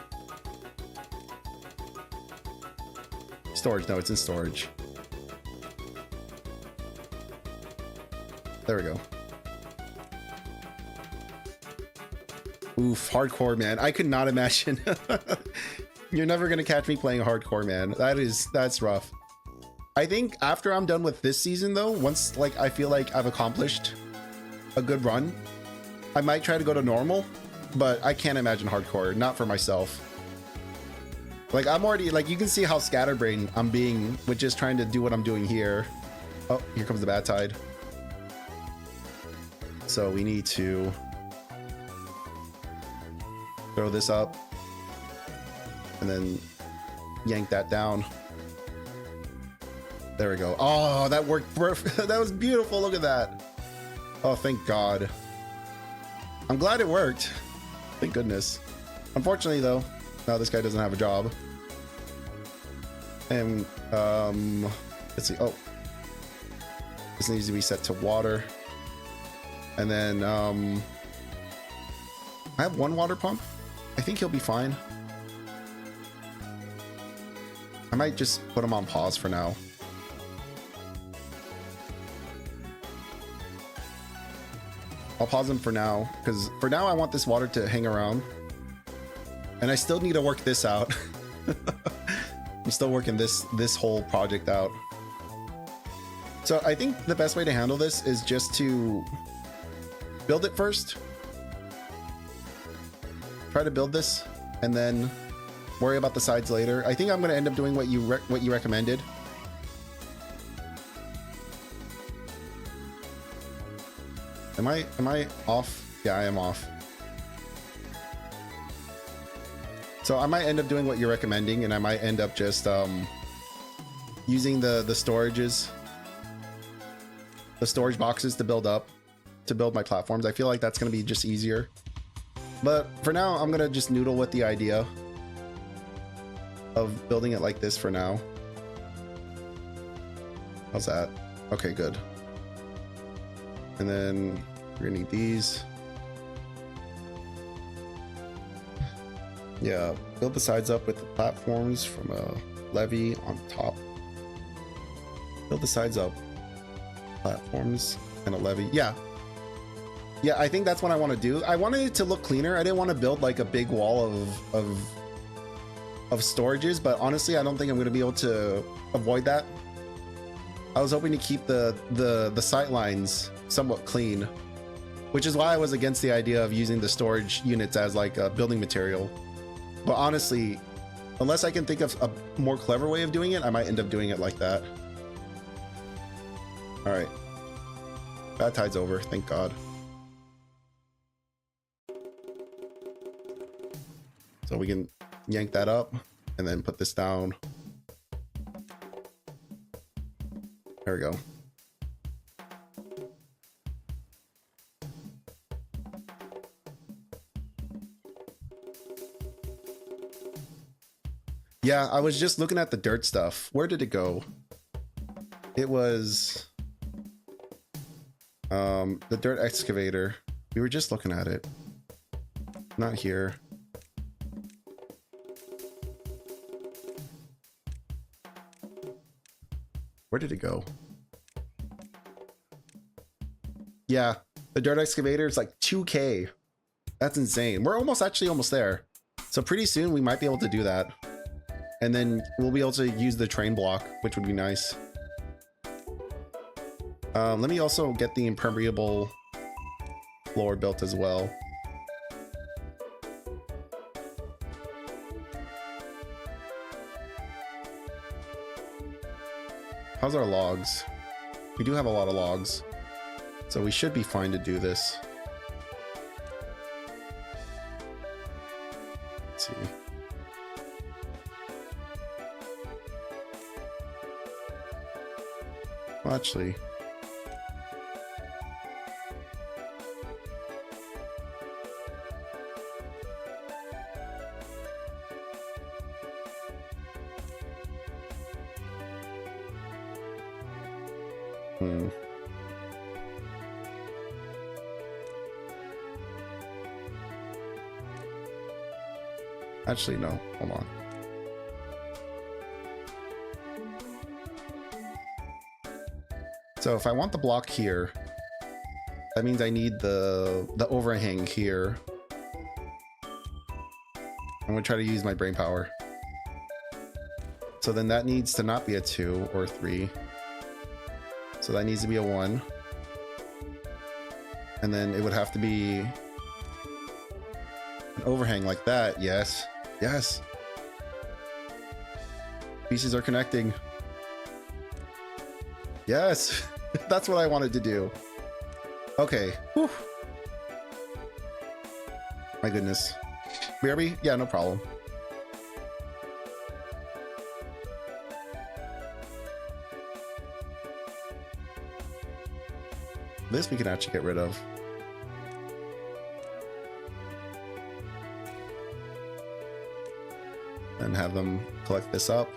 Storage, no, it's in storage. There we go. Oof, hardcore, man. I could not imagine. You're never gonna catch me playing hardcore, man. That's rough. I think after I'm done with this season though, once like I feel like I've accomplished a good run, I might try to go to normal, but I can't imagine hardcore, not for myself. Like I'm already, like you can see how scatterbrained I'm being with just trying to do what I'm doing here. Oh, here comes the bad tide. So we need to throw this up and then yank that down. There we go. Oh, that worked perfect. That was beautiful. Look at that. Oh, thank God. I'm glad it worked. Thank goodness. Unfortunately though, now this guy doesn't have a job. And let's see. Oh, this needs to be set to water. And then I have one water pump. I think he'll be fine. I might just put him on pause for now. I'll pause him for now because for now I want this water to hang around, and I still need to work this out. I'm still working this whole project out. So I think the best way to handle this is just to build it first. Try to build this and then worry about the sides later. I think I'm going to end up doing what you recommended. Am I off? Yeah, I am off. So I might end up doing what you're recommending, and I might end up just using the storages, the storage boxes to build my platforms. I feel like that's going to be just easier. But for now, I'm going to just noodle with the idea of building it like this for now. How's that? Okay, good. And then we're gonna need these. Yeah, build the sides up with the platforms from a levee on top. Build the sides up, platforms and a levee. Yeah, I think that's what I want to do. I wanted it to look cleaner. I didn't want to build like a big wall of storages, but honestly, I don't think I'm gonna be able to avoid that. I was hoping to keep the sight lines somewhat clean, which is why I was against the idea of using the storage units as like a building material. But honestly, unless I can think of a more clever way of doing it, I might end up doing it like that. All right, bad tide's over, thank God. So we can yank that up and then put this down. There we go. Yeah, I was just looking at the dirt stuff. Where did it go? It was the dirt excavator. We were just looking at it. Not here. Where did it go? Yeah, the dirt excavator is like 2K. That's insane. We're actually almost there. So pretty soon we might be able to do that. And then we'll be able to use the train block, which would be nice. Let me also get the impermeable floor built as well. How's our logs? We do have a lot of logs, so we should be fine to do this. Let's see. Well, actually, actually, no. Hold on. So if I want the block here, that means I need the overhang here. I'm gonna try to use my brain power. So then that needs to not be a 2 or 3. So that needs to be a 1. And then it would have to be an overhang like that. Yes. Yes. Pieces are connecting. Yes. That's what I wanted to do. Okay. Whew. My goodness. BRB? Yeah, no problem. This we can actually get rid of. And have them collect this up.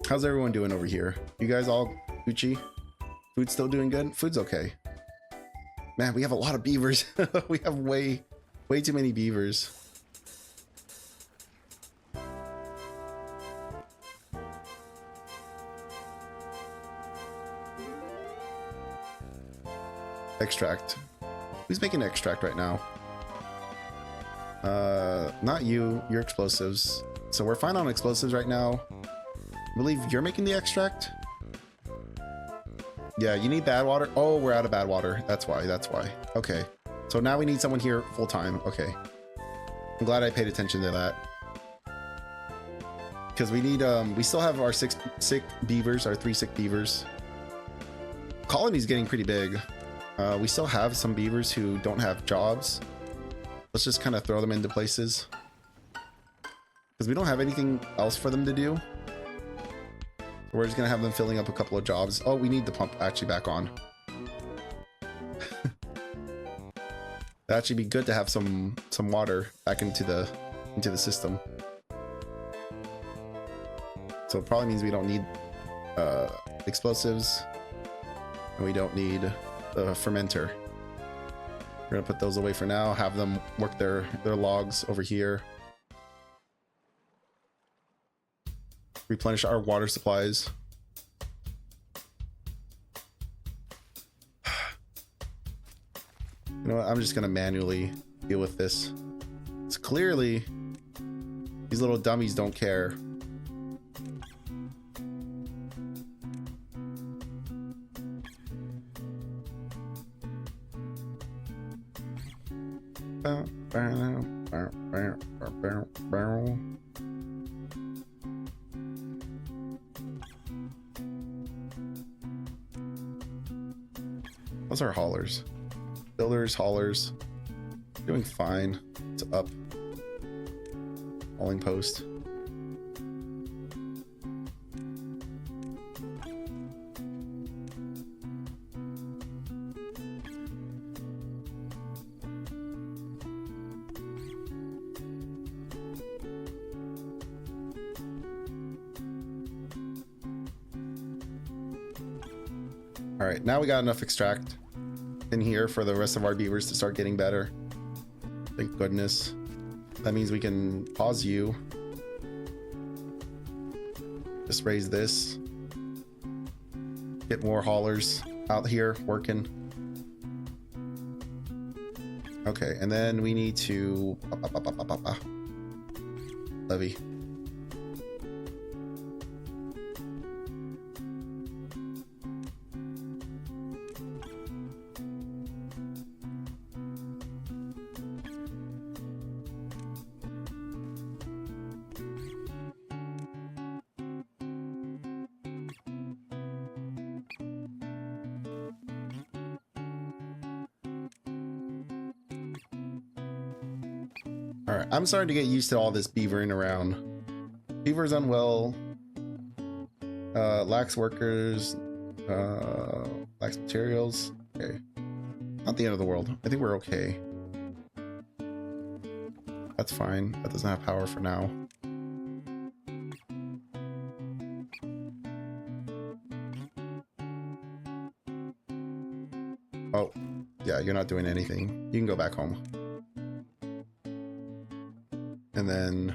How's everyone doing over here? You guys all Gucci? Food still doing good? Food's okay. Man, we have a lot of beavers. We have way too many beavers. Extract. Who's making extract right now? Not you. You're explosives. So we're fine on explosives right now. I believe you're making the extract. Yeah, you need bad water. Oh, we're out of bad water. That's why. That's why. Okay. So now we need someone here full time. Okay. I'm glad I paid attention to that. Because we need, we still have our 6 sick beavers, our 3 sick beavers. Colony's getting pretty big. We still have some beavers who don't have jobs. Let's just kind of throw them into places. Because we don't have anything else for them to do. We're just gonna have them filling up a couple of jobs. Oh, we need the pump actually back on. That'd actually be good to have some water back into the system. So it probably means we don't need explosives, and we don't need the fermenter. We're gonna put those away for now. Have them work their logs over here. Replenish our water supplies. You know what? I'm just gonna manually deal with this. It's clearly these little dummies don't care. Those are haulers. Builders, haulers. Doing fine. It's up. Hauling post. All right, now we got enough extract. in here for the rest of our beavers to start getting better. Thank goodness. That means we can pause you. Just raise this. Get more haulers out here working. Okay, and then we need to levy. Alright, I'm starting to get used to all this beavering around. Beaver's unwell. Lacks workers. Lacks materials. Okay. Not the end of the world. I think we're okay. That's fine. That doesn't have power for now. Oh, yeah, you're not doing anything. You can go back home. And then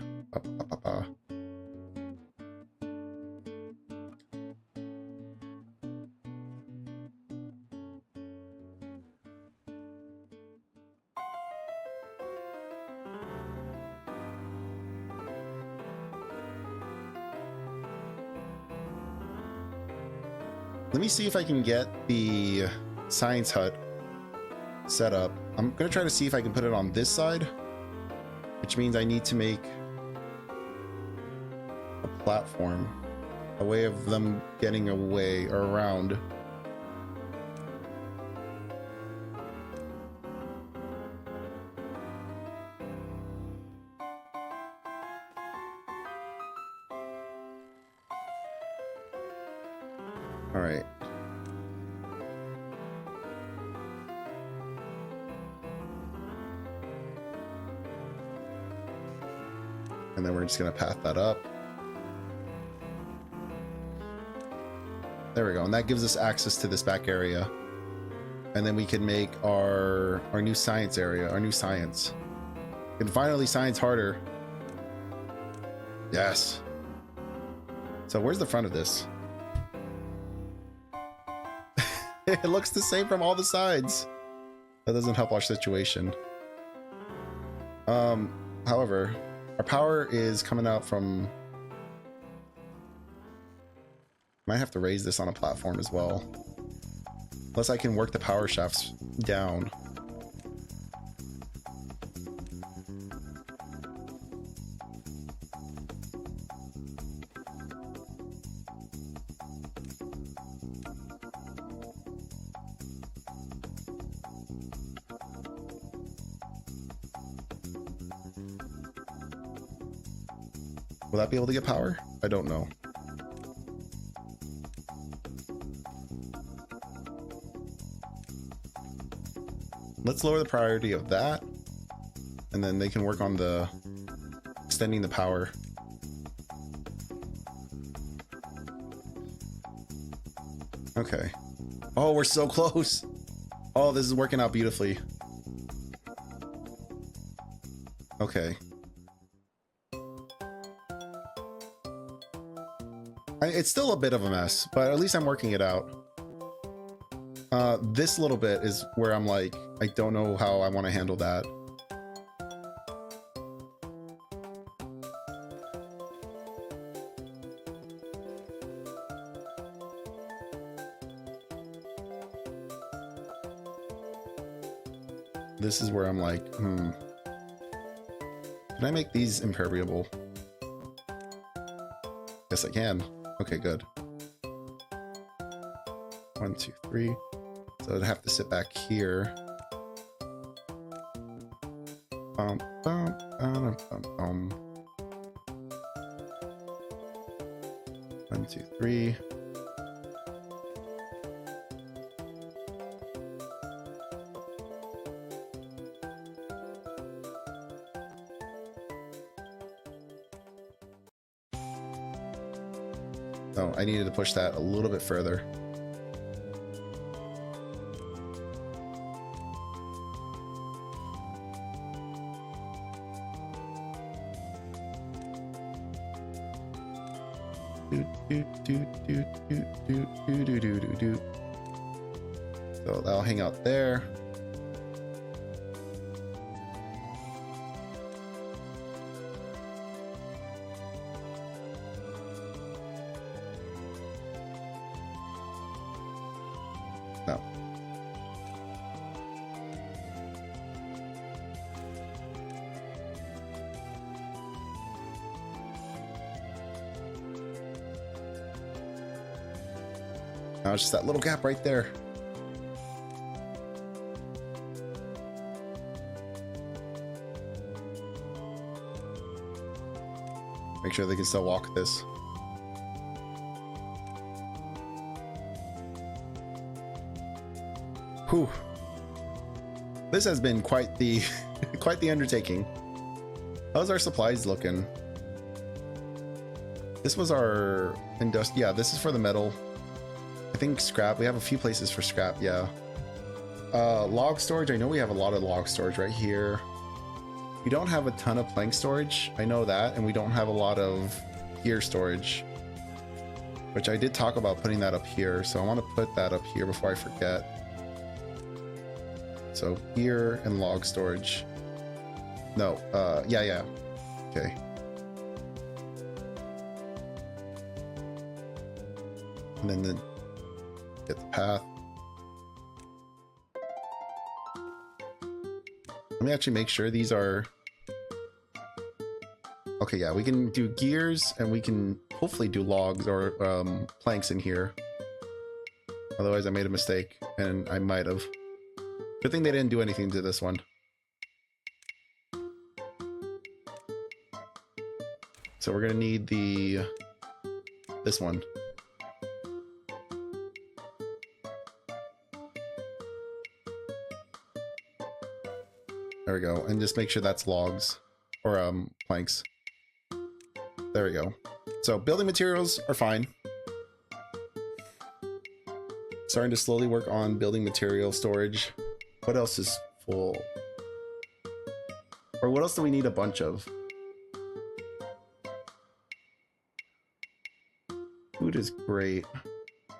let me see if I can get the science hut set up. I'm gonna try to see if I can put it on this side, which means I need to make a platform, a way of them getting away or around. All right. And then we're just gonna path that up. There we go, and that gives us access to this back area. And then we can make our new science area, our new science. We can finally science harder. Yes. So where's the front of this? It looks the same from all the sides. That doesn't help our situation. However, our power is coming out from... Might have to raise this on a platform as well. Unless I can work the power shafts down. Will that be able to get power? I don't know. Let's lower the priority of that, and then they can work on the extending the power. Okay. Oh, we're so close. Oh, this is working out beautifully. Okay. It's still a bit of a mess, but at least I'm working it out. This little bit is where I'm like, I don't know how I want to handle that. This is where I'm like, can I make these impermeable? Yes, I can. Okay, good. 1, 2, 3. So I'd have to sit back here. 1, 2, 3. Oh, I needed to push that a little bit further. So that'll hang out there. No. Now it's just that little gap right there. Make sure they can still walk this. Whew. This has been quite the quite the undertaking. How's our supplies looking? This was our yeah, this is for the metal. I think scrap. We have a few places for scrap, yeah. Log storage. I know we have a lot of log storage right here. We don't have a ton of plank storage. I know that, and we don't have a lot of gear storage, which I did talk about putting that up here. So I want to put that up here before I forget. So gear and log storage. No, yeah. Okay. And then get the path. Let me actually make sure these are... Okay, yeah, we can do gears and we can hopefully do logs or planks in here. Otherwise I made a mistake, and I might have. Good thing they didn't do anything to this one. So we're gonna need this one. There we go, and just make sure that's logs or planks. There we go. So building materials are fine. Starting to slowly work on building material storage. What else is full? Or what else do we need a bunch of? Food is great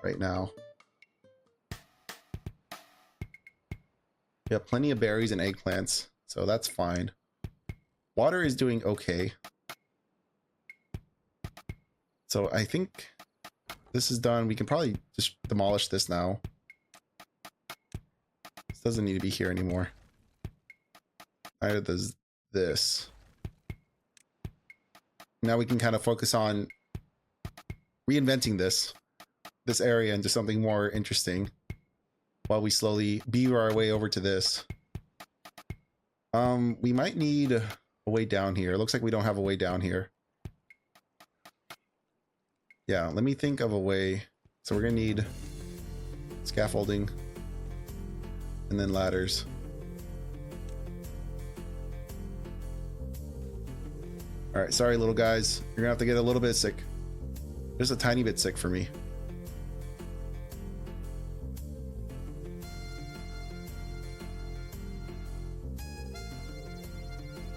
right now. We have plenty of berries and eggplants, so that's fine. Water is doing okay. So I think this is done. We can probably just demolish this now. This doesn't need to be here anymore. Either does this. Now we can kind of focus on reinventing this area into something more interesting while we slowly beaver our way over to this. We might need a way down here. It looks like we don't have a way down here. Yeah, let me think of a way. So we're gonna need scaffolding and then ladders. All right, sorry little guys, you're gonna have to get a little bit sick. Just a tiny bit sick for me.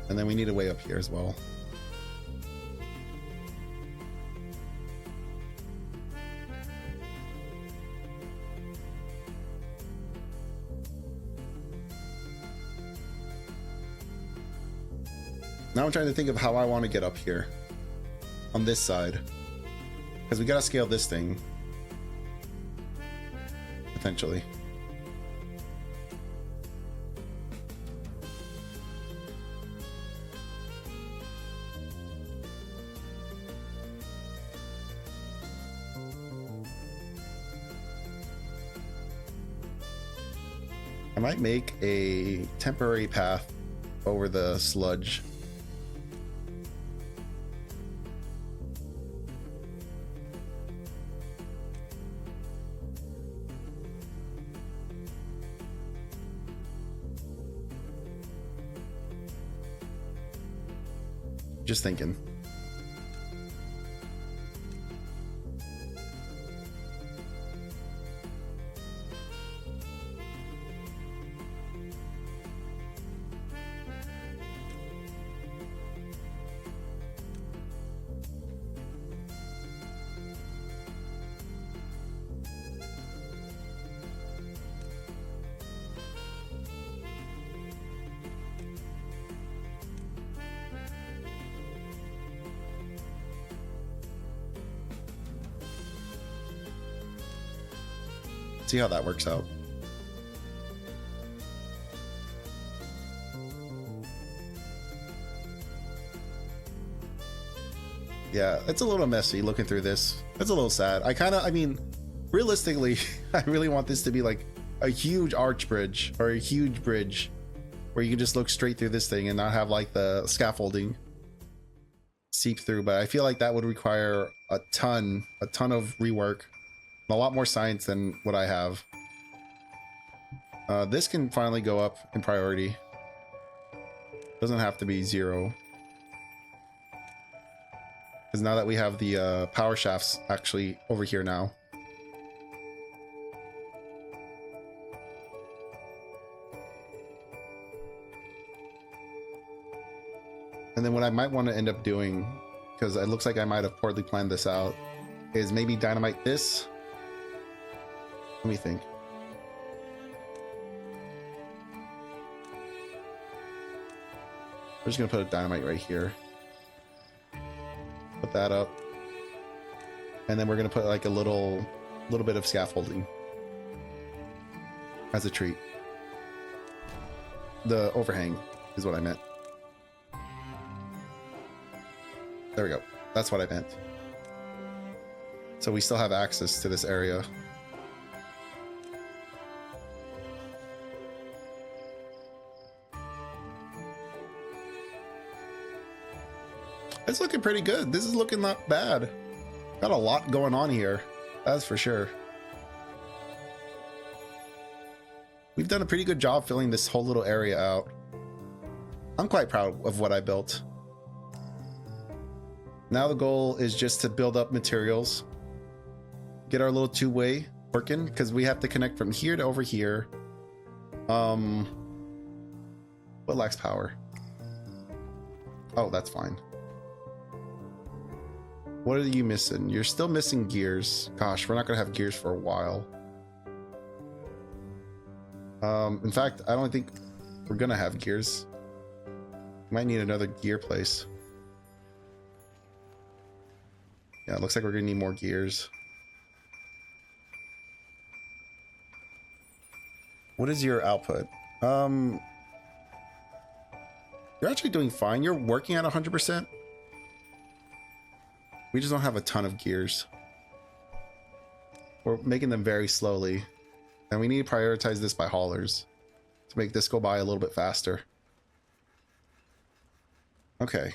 And then we need a way up here as well. Now I'm trying to think of how I want to get up here on this side, because we got to scale this thing potentially. I might make a temporary path over the sludge. Just thinking. see how that works out. Yeah, it's a little messy looking through this. It's a little sad. I mean, realistically, I really want this to be like a huge arch bridge or a huge bridge where you can just look straight through this thing and not have like the scaffolding seep through. But I feel like that would require a ton of rework and a lot more science than what I have. This can finally go up in priority. Doesn't have to be 0. Because now that we have the power shafts actually over here now. And then what I might want to end up doing, because it looks like I might have poorly planned this out, is maybe dynamite this. Let me think. We're just gonna put a dynamite right here. Put that up. And then we're gonna put like a little bit of scaffolding as a treat. The overhang is what I meant. There we go. That's what I meant. So we still have access to this area. It's looking pretty good. This is looking not bad. Got a lot going on here. That's for sure. We've done a pretty good job filling this whole little area out. I'm quite proud of what I built. Now the goal is just to build up materials, get our little two-way working, because we have to connect from here to over here. What lacks power? Oh, that's fine. What are you missing? You're still missing gears. Gosh, we're not gonna have gears for a while. In fact, I don't think we're gonna have gears. Might need another gear place. Yeah, it looks like we're gonna need more gears. What is your output? You're actually doing fine. You're working at 100%. We just don't have a ton of gears. We're making them very slowly. And we need to prioritize this by haulers to make this go by a little bit faster. Okay.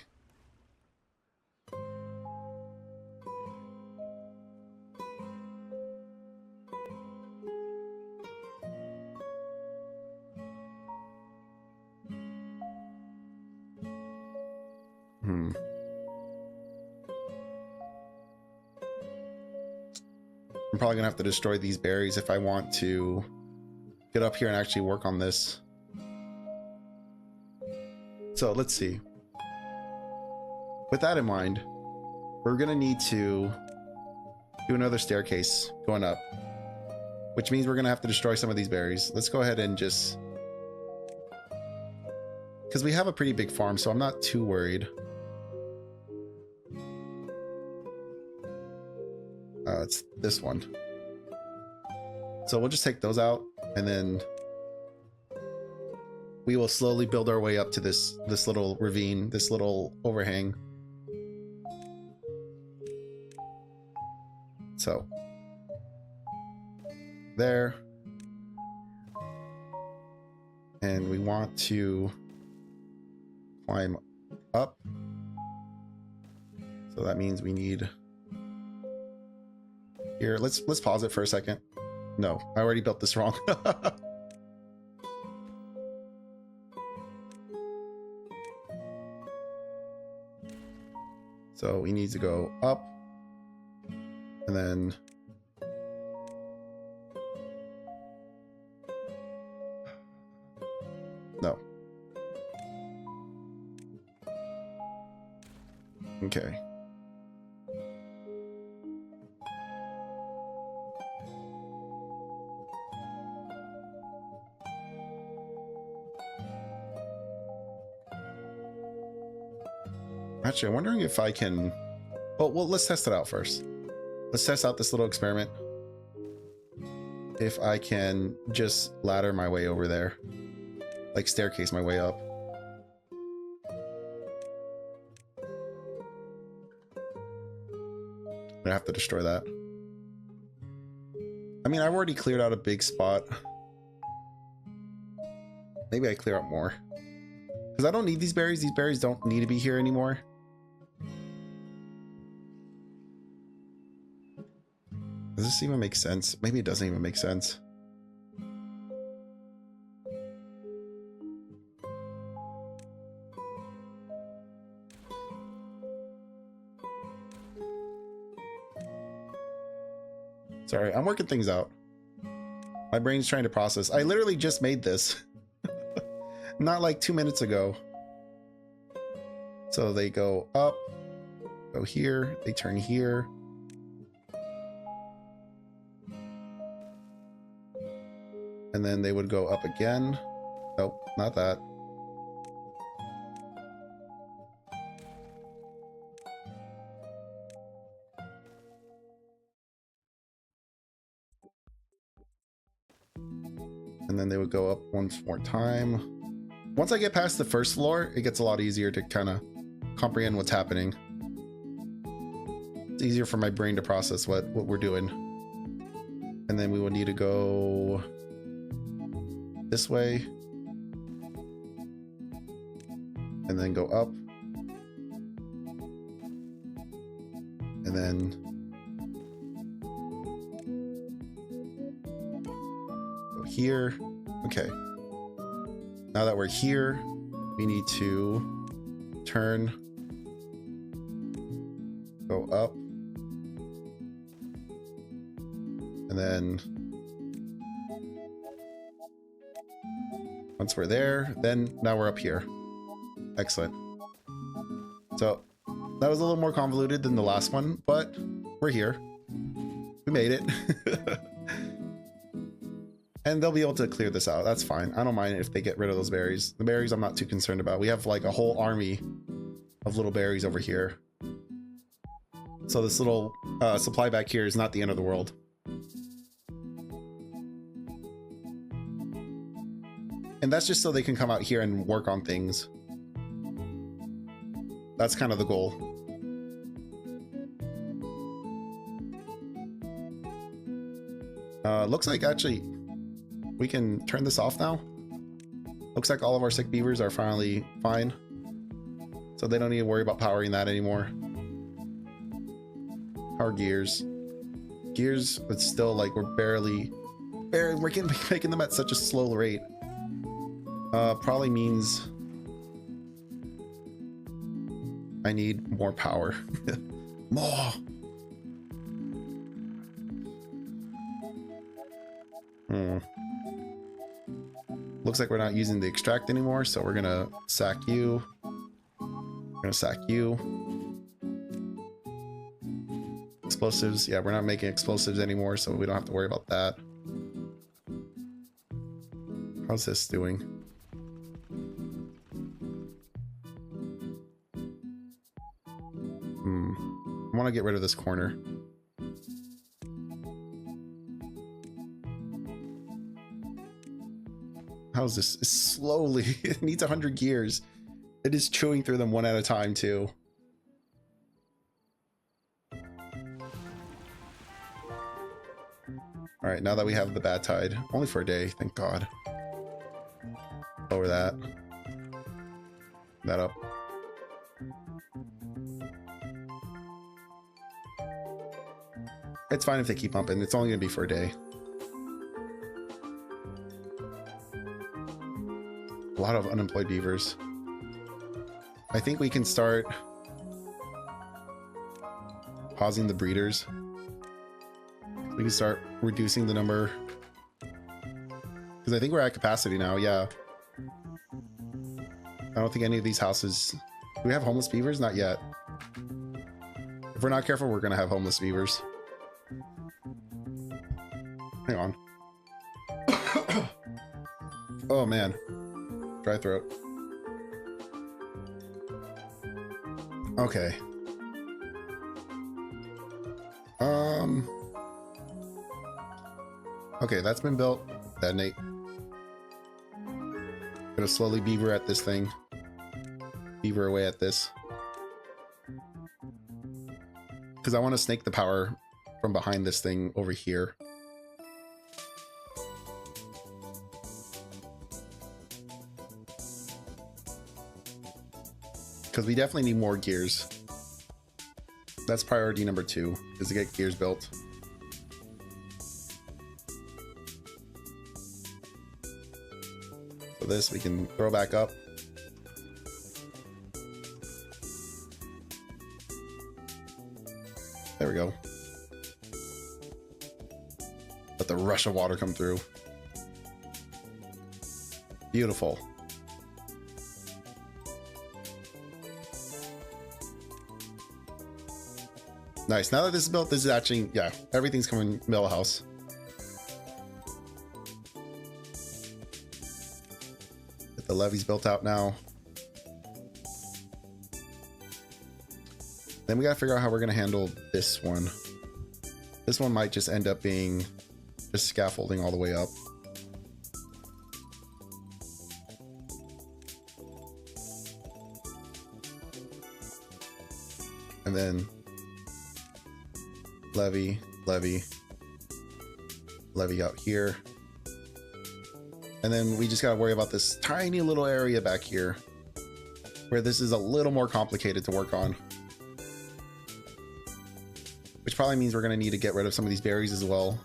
I'm probably gonna have to destroy these berries if I want to get up here and actually work on this. So let's see. With that in mind, we're gonna need to do another staircase going up, which means we're gonna have to destroy some of these berries. Let's go ahead and just, because we have a pretty big farm, so I'm not too worried. It's this one. So we'll just take those out, and then we will slowly build our way up to this little ravine, this little overhang. So there. And we want to climb up. So that means we need here. Let's pause it for a second. No, I already built this wrong. So we need to go up and then no. Okay. Actually, I'm wondering if I can... Well, let's test it out first. Let's test out this little experiment. if I can just ladder my way over there, like staircase my way up. I'm gonna have to destroy that. I mean, I've already cleared out a big spot. Maybe I clear out more. Because I don't need these berries. These berries don't need to be here anymore. Does this even make sense? Maybe it doesn't even make sense. Sorry, I'm working things out. My brain's trying to process. I literally just made this. Not like 2 minutes ago. So they go up, go here, they turn here. And then they would go up again. Nope, not that. And then they would go up once more time. Once I get past the first floor, it gets a lot easier to kind of comprehend what's happening. It's easier for my brain to process what we're doing. And then we would need to go this way. And then go up. And then go here. Okay. Now that we're here, we need to turn, go up, and then once we're there, then now we're up here. Excellent. So that was a little more convoluted than the last one, but we're here. We made it. And they'll be able to clear this out. That's fine. I don't mind if they get rid of those berries. The berries I'm not too concerned about. We have like a whole army of little berries over here. So this little supply back here is not the end of the world. And that's just so they can come out here and work on things. That's kind of the goal. Looks like actually we can turn this off now. Looks like all of our sick beavers are finally fine. So they don't need to worry about powering that anymore. Power gears. Gears, but still like we're barely making them at such a slow rate. Probably means I need more power. More. Looks like we're not using the extract anymore, so we're gonna sack you. We're gonna sack you. Explosives, yeah, we're not making explosives anymore, so we don't have to worry about that. How's this doing? I want to get rid of this corner. How's this? Slowly. It needs 100 gears. It is chewing through them one at a time too. All right, now that we have the bad tide, only for a day, thank God. Lower that. That up. It's fine if they keep pumping. It's only gonna be for a day. A lot of unemployed beavers. I think we can start pausing the breeders. We can start reducing the number. Because I think we're at capacity now, yeah. I don't think any of these houses... Do we have homeless beavers? Not yet. If we're not careful, we're gonna have homeless beavers. Hang on. Oh man. Dry throat. Okay. Okay, that's been built. Detonate. Gonna slowly beaver at this thing. Beaver away at this. Because I want to snake the power from behind this thing over here. Because we definitely need more gears. That's priority number 2, is to get gears built. So this we can throw back up. There we go. Let the rush of water come through. Beautiful. Nice. Now that this is built, this is actually, yeah, everything's coming mill house. Get the levees built out now. Then we gotta figure out how we're gonna handle this one. This one might just end up being just scaffolding all the way up. And then levee, levee, levee out here. And then we just gotta worry about this tiny little area back here where this is a little more complicated to work on. Which probably means we're gonna need to get rid of some of these berries as well.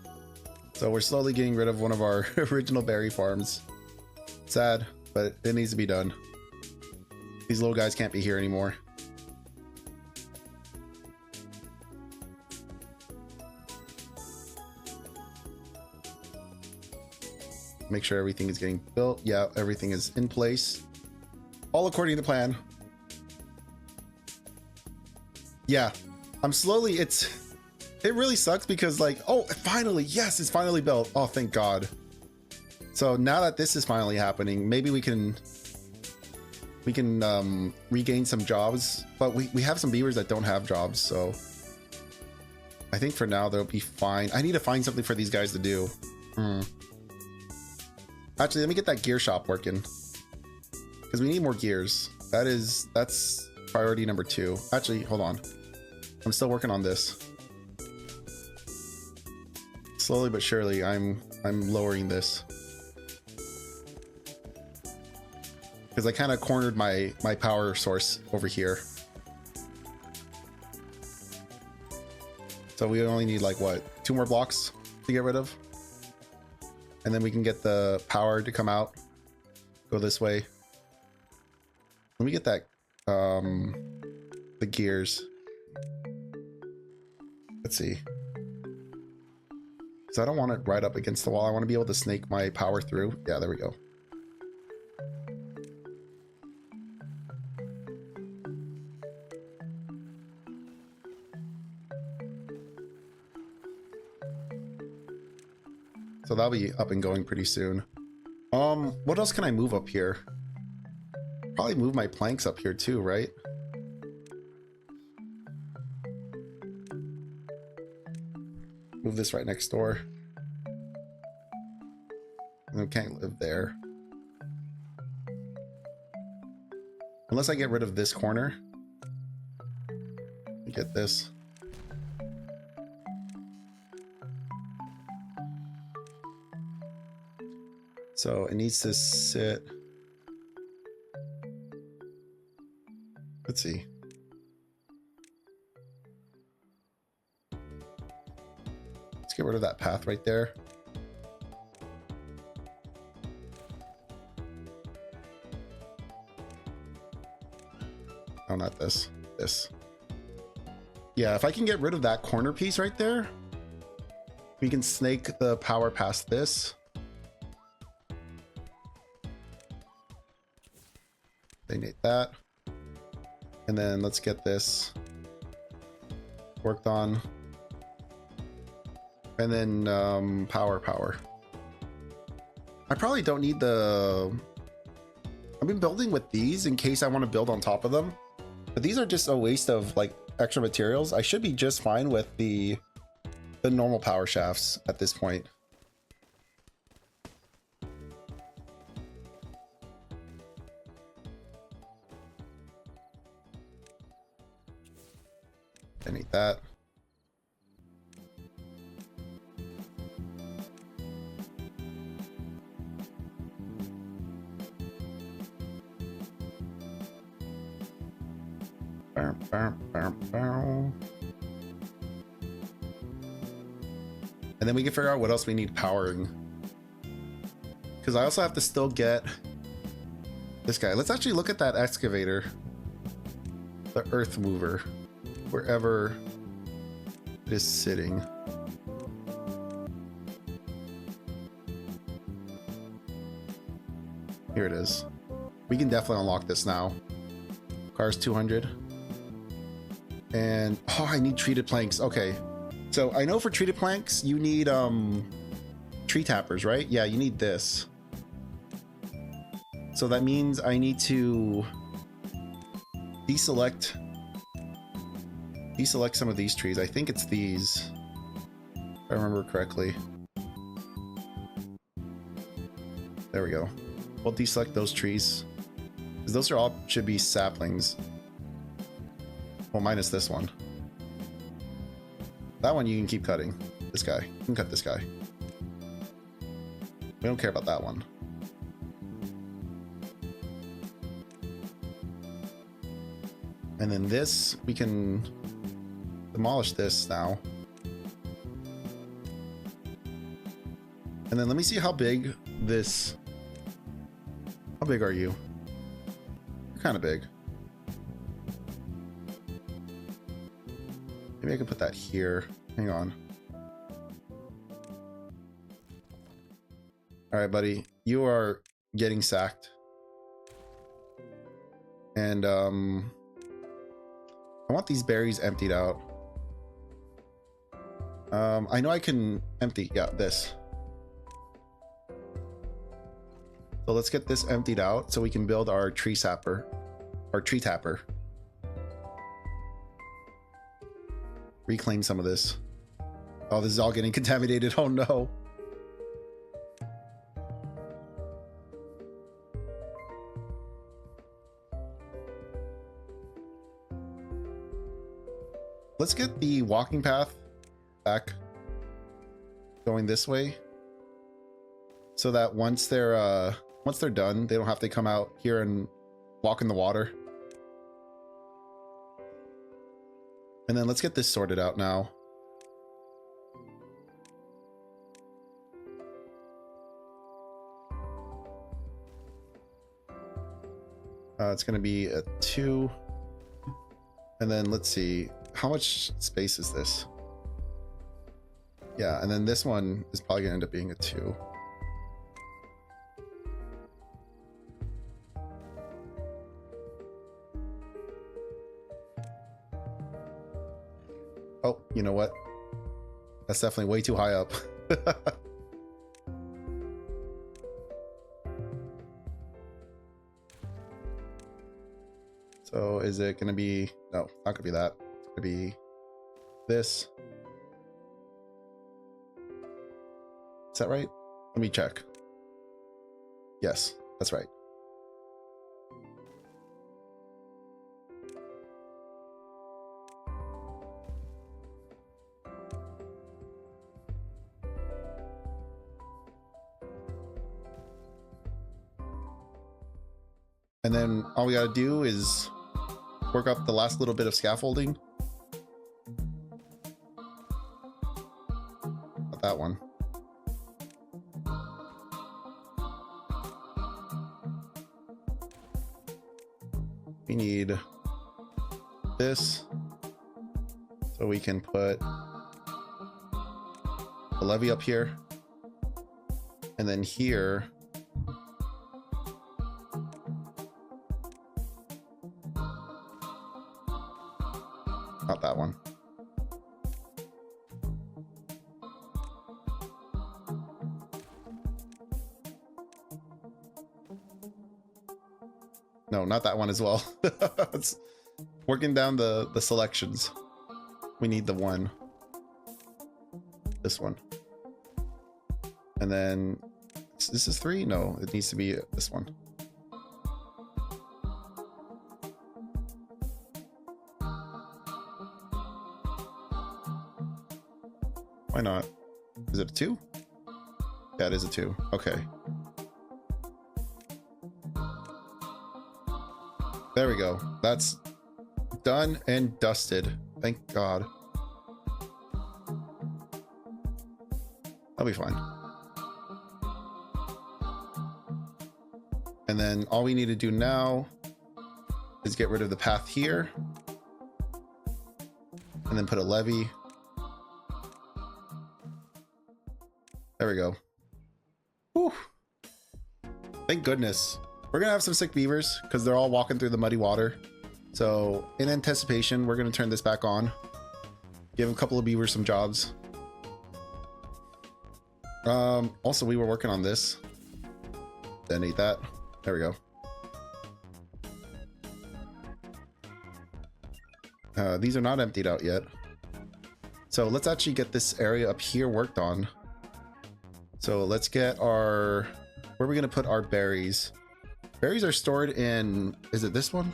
So we're slowly getting rid of one of our original berry farms. Sad, but it needs to be done. These little guys can't be here anymore. Make sure everything is getting built. Yeah, everything is in place. All according to plan. Yeah, I'm slowly, it really sucks because like, oh, finally, yes, it's finally built. Oh, thank God. So now that this is finally happening, maybe we can regain some jobs, but we have some beavers that don't have jobs. So I think for now they'll be fine. I need to find something for these guys to do. Actually, let me get that gear shop working because we need more gears. That's priority number 2. Actually, hold on. I'm still working on this. Slowly but surely, I'm lowering this because I kind of cornered my power source over here. So we only need like what, 2 more blocks to get rid of, and then we can get the power to come out. Go this way. Let me get that the gears. Let's see. So I don't want it right up against the wall. I want to be able to snake my power through. Yeah, there we go. So that'll be up and going pretty soon. What else can I move up here? Probably move my planks up here too, right? Move this right next door. I can't live there. Unless I get rid of this corner. Get this. So it needs to sit. Let's see. Let's get rid of that path right there. Oh, not this. This. Yeah, if I can get rid of that corner piece right there, we can snake the power past this. They need that. And then let's get this worked on. And then power. I probably don't need the... I've been building with these in case I want to build on top of them. But these are just a waste of like extra materials. I should be just fine with the normal power shafts at this point. that. And then we can figure out what else we need powering. Because I also have to still get this guy. Let's actually look at that excavator. The earth mover. Wherever it is sitting. Here it is. We can definitely unlock this now. Cars 200. And oh, I need treated planks. Okay. So I know for treated planks, you need tree tappers, right? Yeah, you need this. So that means I need to deselect some of these trees. I think it's these, if I remember correctly. There we go. We'll deselect those trees, because those are all should be saplings. Well, minus this one. That one you can keep cutting. This guy. You can cut this guy. We don't care about that one. And then this, we can demolish this now. And then let me see how big this... How big are you? You're kind of big. Maybe I can put that here. Hang on. All right, buddy. You are getting sacked. And I want these berries emptied out. I know I can empty, yeah, this. So let's get this emptied out so we can build our tree sapper, or tree tapper. Reclaim some of this. Oh, this is all getting contaminated. Oh no. Let's get the walking path back going this way, so that once they're done, they don't have to come out here and walk in the water. And then let's get this sorted out now. It's going to be a 2. And then let's see, how much space is this? Yeah, and then this one is probably going to end up being a 2. Oh, you know what? That's definitely way too high up. So is it going to be... No, not going to be that. It's going to be this. Is that right? Let me check. Yes, that's right. And then all we got to do is work up the last little bit of scaffolding. Not that one. We need this so we can put the levee up here, and then here not that one. No, not that one as well. It's working down the selections. We need the one. This one. And then this is 3? No, it needs to be this one. Why not? Is it a 2? Yeah, it is a 2. Okay. There we go. That's done and dusted. Thank God. That'll be fine. And then all we need to do now is get rid of the path here. And then put a levee. There we go. Whew. Thank goodness. We're gonna have some sick beavers because they're all walking through the muddy water. So in anticipation, we're gonna turn this back on. Give a couple of beavers some jobs. Also, we were working on this. Detonate that. There we go. These are not emptied out yet. So let's actually get this area up here worked on. So let's get our... Where are we going to put our berries? Berries are stored in... Is it this one?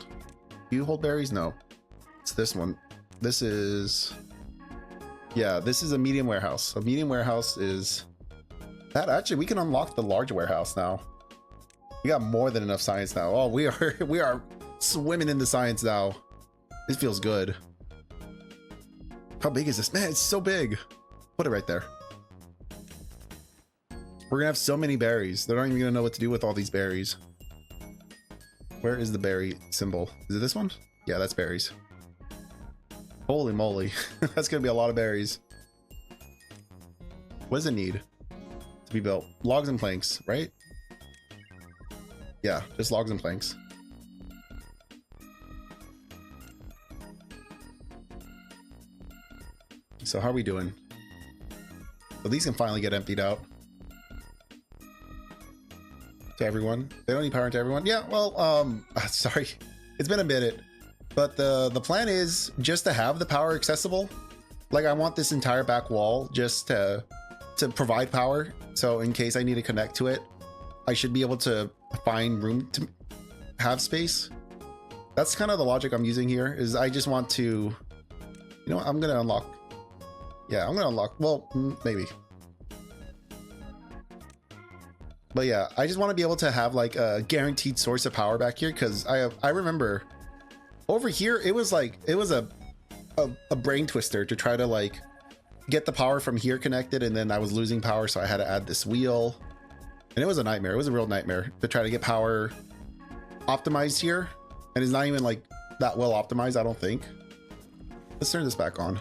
Do you hold berries? No. It's this one. This is... Yeah, this is a medium warehouse. A medium warehouse is... That actually, we can unlock the large warehouse now. We got more than enough science now. Oh, we are swimming in the science now. This feels good. How big is this? Man, it's so big. Put it right there. We're gonna have so many berries. They're not even gonna know what to do with all these berries. Where is the berry symbol? Is it this one? Yeah, that's berries. Holy moly. That's gonna be a lot of berries. What does it need to be built? Logs and planks, right? Yeah, just logs and planks. So how are we doing? Well, these can finally get emptied out. To everyone. They don't need power to everyone. Yeah, well, sorry. It's been a minute. But the plan is just to have the power accessible. Like, I want this entire back wall just to provide power. So in case I need to connect to it, I should be able to find room to have space. That's kind of the logic I'm using here, is I just want to, you know what, I'm gonna unlock. Yeah, I'm gonna unlock, well, maybe. But yeah, I just want to be able to have like a guaranteed source of power back here, because I remember over here it was like, it was a brain twister to try to like get the power from here connected, and then I was losing power, so I had to add this wheel. And it was a nightmare. It was a real nightmare to try to get power optimized here. And it's not even like that well optimized, I don't think. Let's turn this back on.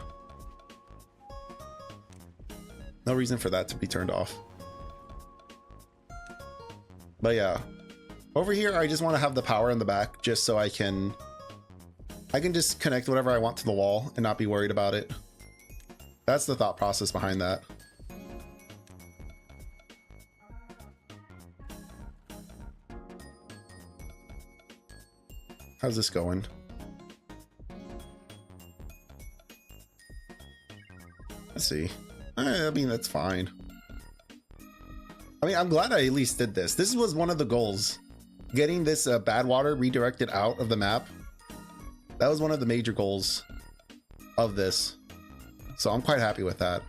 No reason for that to be turned off. But yeah, over here, I just want to have the power in the back just so I can just connect whatever I want to the wall and not be worried about it. That's the thought process behind that. How's this going? Let's see. I mean, that's fine. I mean, I'm glad I at least did this. This was one of the goals. Getting this bad water redirected out of the map. That was one of the major goals of this. So I'm quite happy with that.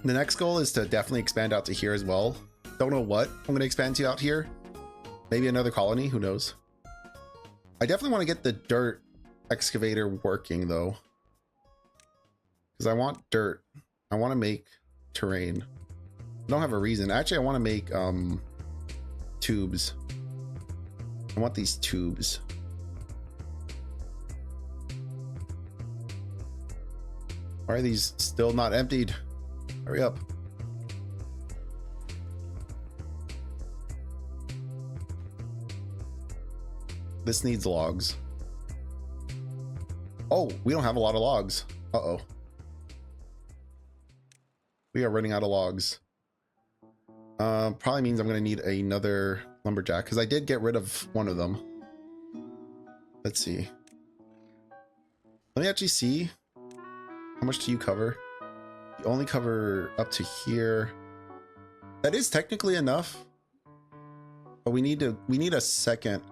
The next goal is to definitely expand out to here as well. Don't know what I'm going to expand to out here. Maybe another colony, who knows? I definitely want to get the dirt excavator working though. Because I want dirt. I want to make terrain. I don't have a reason. Actually, I want to make tubes. I want these tubes. Why are these still not emptied? Hurry up. This needs logs. Oh, we don't have a lot of logs. Uh-oh. We are running out of logs. Probably means I'm going to need another lumberjack, because I did get rid of one of them. Let's see. Let me actually see. How much do you cover? You only cover up to here. That is technically enough. But we need a second.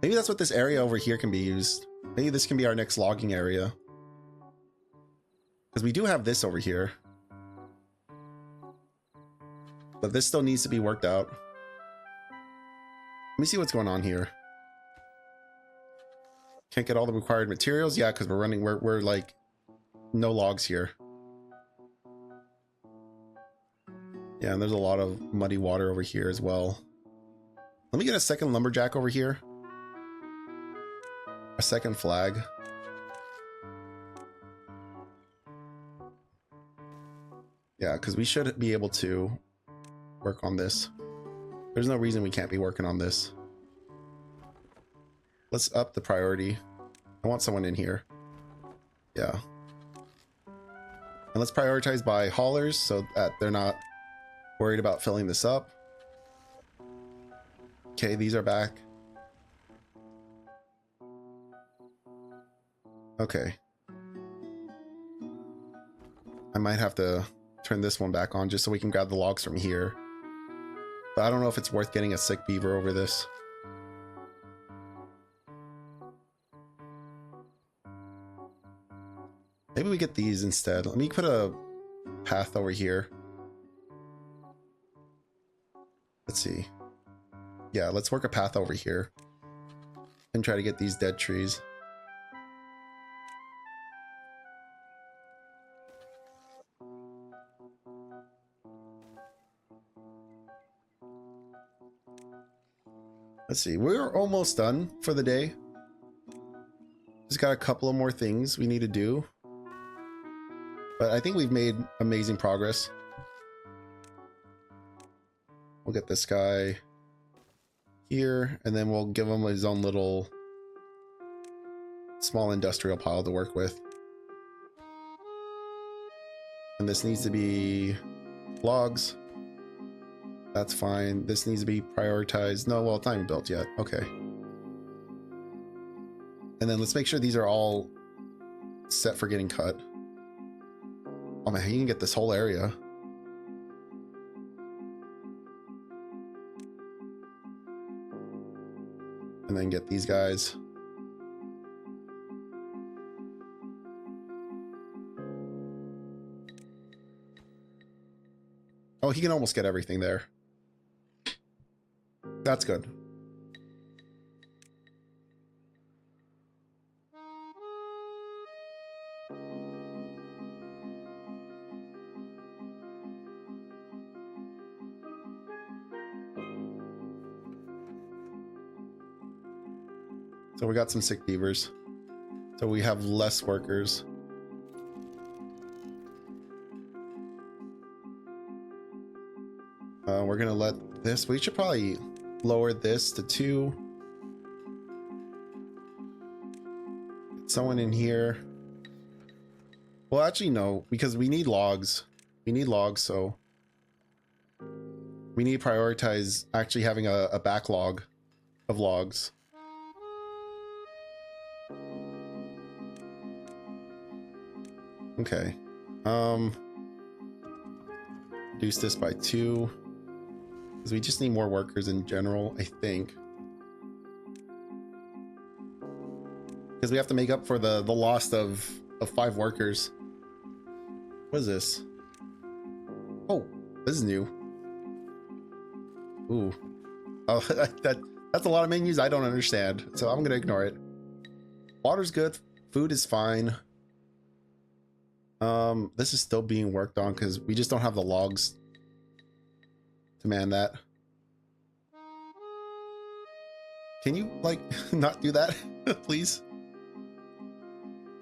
Maybe that's what this area over here can be used. Maybe this can be our next logging area. Because Because we do have this over here. But this still needs to be worked out. Let me see what's going on here. Can't get all the required materials? Yeah, because we're like no logs here. Yeah, and there's a lot of muddy water over here as well. Let me get a second lumberjack over here. A second flag. Yeah, because we should be able to work on this. There's no reason we can't be working on this. Let's up the priority. I want someone in here. Yeah. And let's prioritize by haulers so that they're not worried about filling this up. Okay, these are back. Okay. I might have to turn this one back on just so we can grab the logs from here. But I don't know if it's worth getting a sick beaver over this. Maybe we get these instead. Let me put a path over here. Let's see. Yeah, let's work a path over here and try to get these dead trees. Let's see, we're almost done for the day. Just got a couple of more things we need to do. But I think we've made amazing progress. We'll get this guy here, and then we'll give him his own little small industrial pile to work with. And this needs to be logs. That's fine. This needs to be prioritized. No, well, it's not even built yet. Okay. And then let's make sure these are all set for getting cut. Oh man, you can get this whole area. And then get these guys. Oh, he can almost get everything there. That's good. So we got some sick beavers. So we have less workers. We're gonna let this, we should probably lower this to 2. Someone in here. Well, actually no, because we need logs. We need logs, so we need to prioritize actually having a backlog of logs. Okay. Reduce this by 2. Because we just need more workers in general, I think. Because we have to make up for the loss of 5 workers. What is this? Oh, this is new. Ooh. Oh, that's a lot of menus I don't understand, so I'm gonna ignore it. Water's good. Food is fine. This is still being worked on because we just don't have the logs to man that. Can you like not do that, please?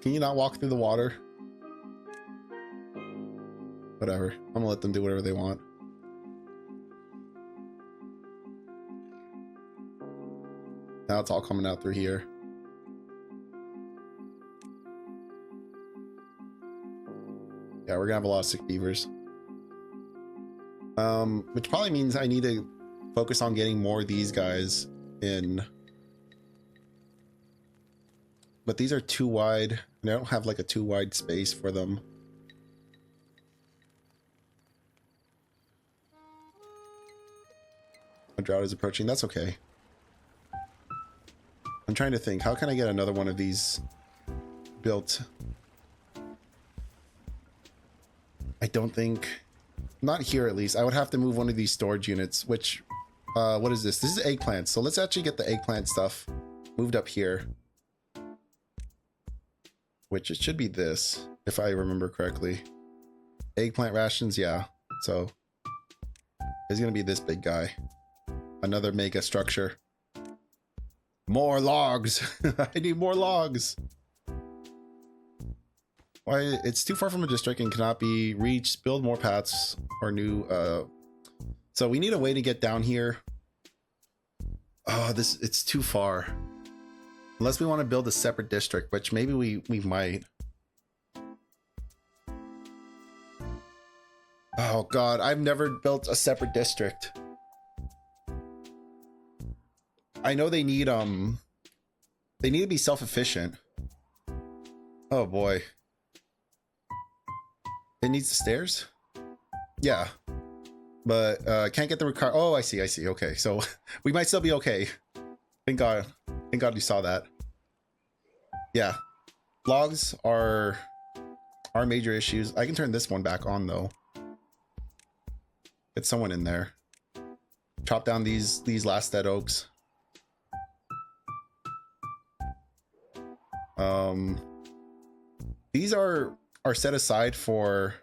Can you not walk through the water? Whatever. I'm gonna let them do whatever they want. Now it's all coming out through here. Yeah, we're gonna have a lot of sick beavers. Which probably means I need to focus on getting more of these guys in. But these are too wide, and I don't have like a too wide space for them. A drought is approaching. That's okay. I'm trying to think, how can I get another one of these built? I don't think, not here at least. I would have to move one of these storage units, which, what is this? This is eggplants. So let's actually get the eggplant stuff moved up here. Which it should be this, if I remember correctly. Eggplant rations, yeah. So it's gonna be this big guy. Another mega structure. More logs. I need more logs. Why? It's too far from a district and cannot be reached. Build more paths or new. So we need a way to get down here. Oh, it's too far. Unless we want to build a separate district, which maybe we might. Oh God, I've never built a separate district. I know they need to be self-efficient. Oh boy. It needs the stairs? Yeah. But can't get the required. Oh, I see. Okay. So we might still be okay. Thank God you saw that. Yeah. Logs are major issues. I can turn this one back on though. Get someone in there. Chop down these last dead oaks. These are set aside for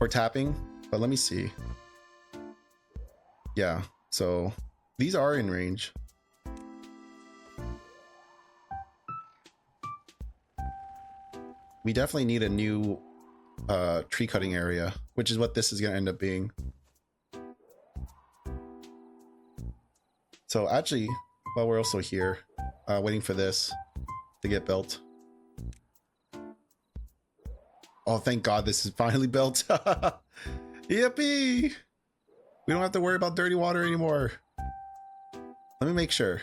tapping, but let me see. Yeah, so these are in range. We definitely need a new tree cutting area, which is what this is going to end up being. So actually, while we're also here, waiting for this to get built. Oh, thank God this is finally built. Yippee! We don't have to worry about dirty water anymore. Let me make sure.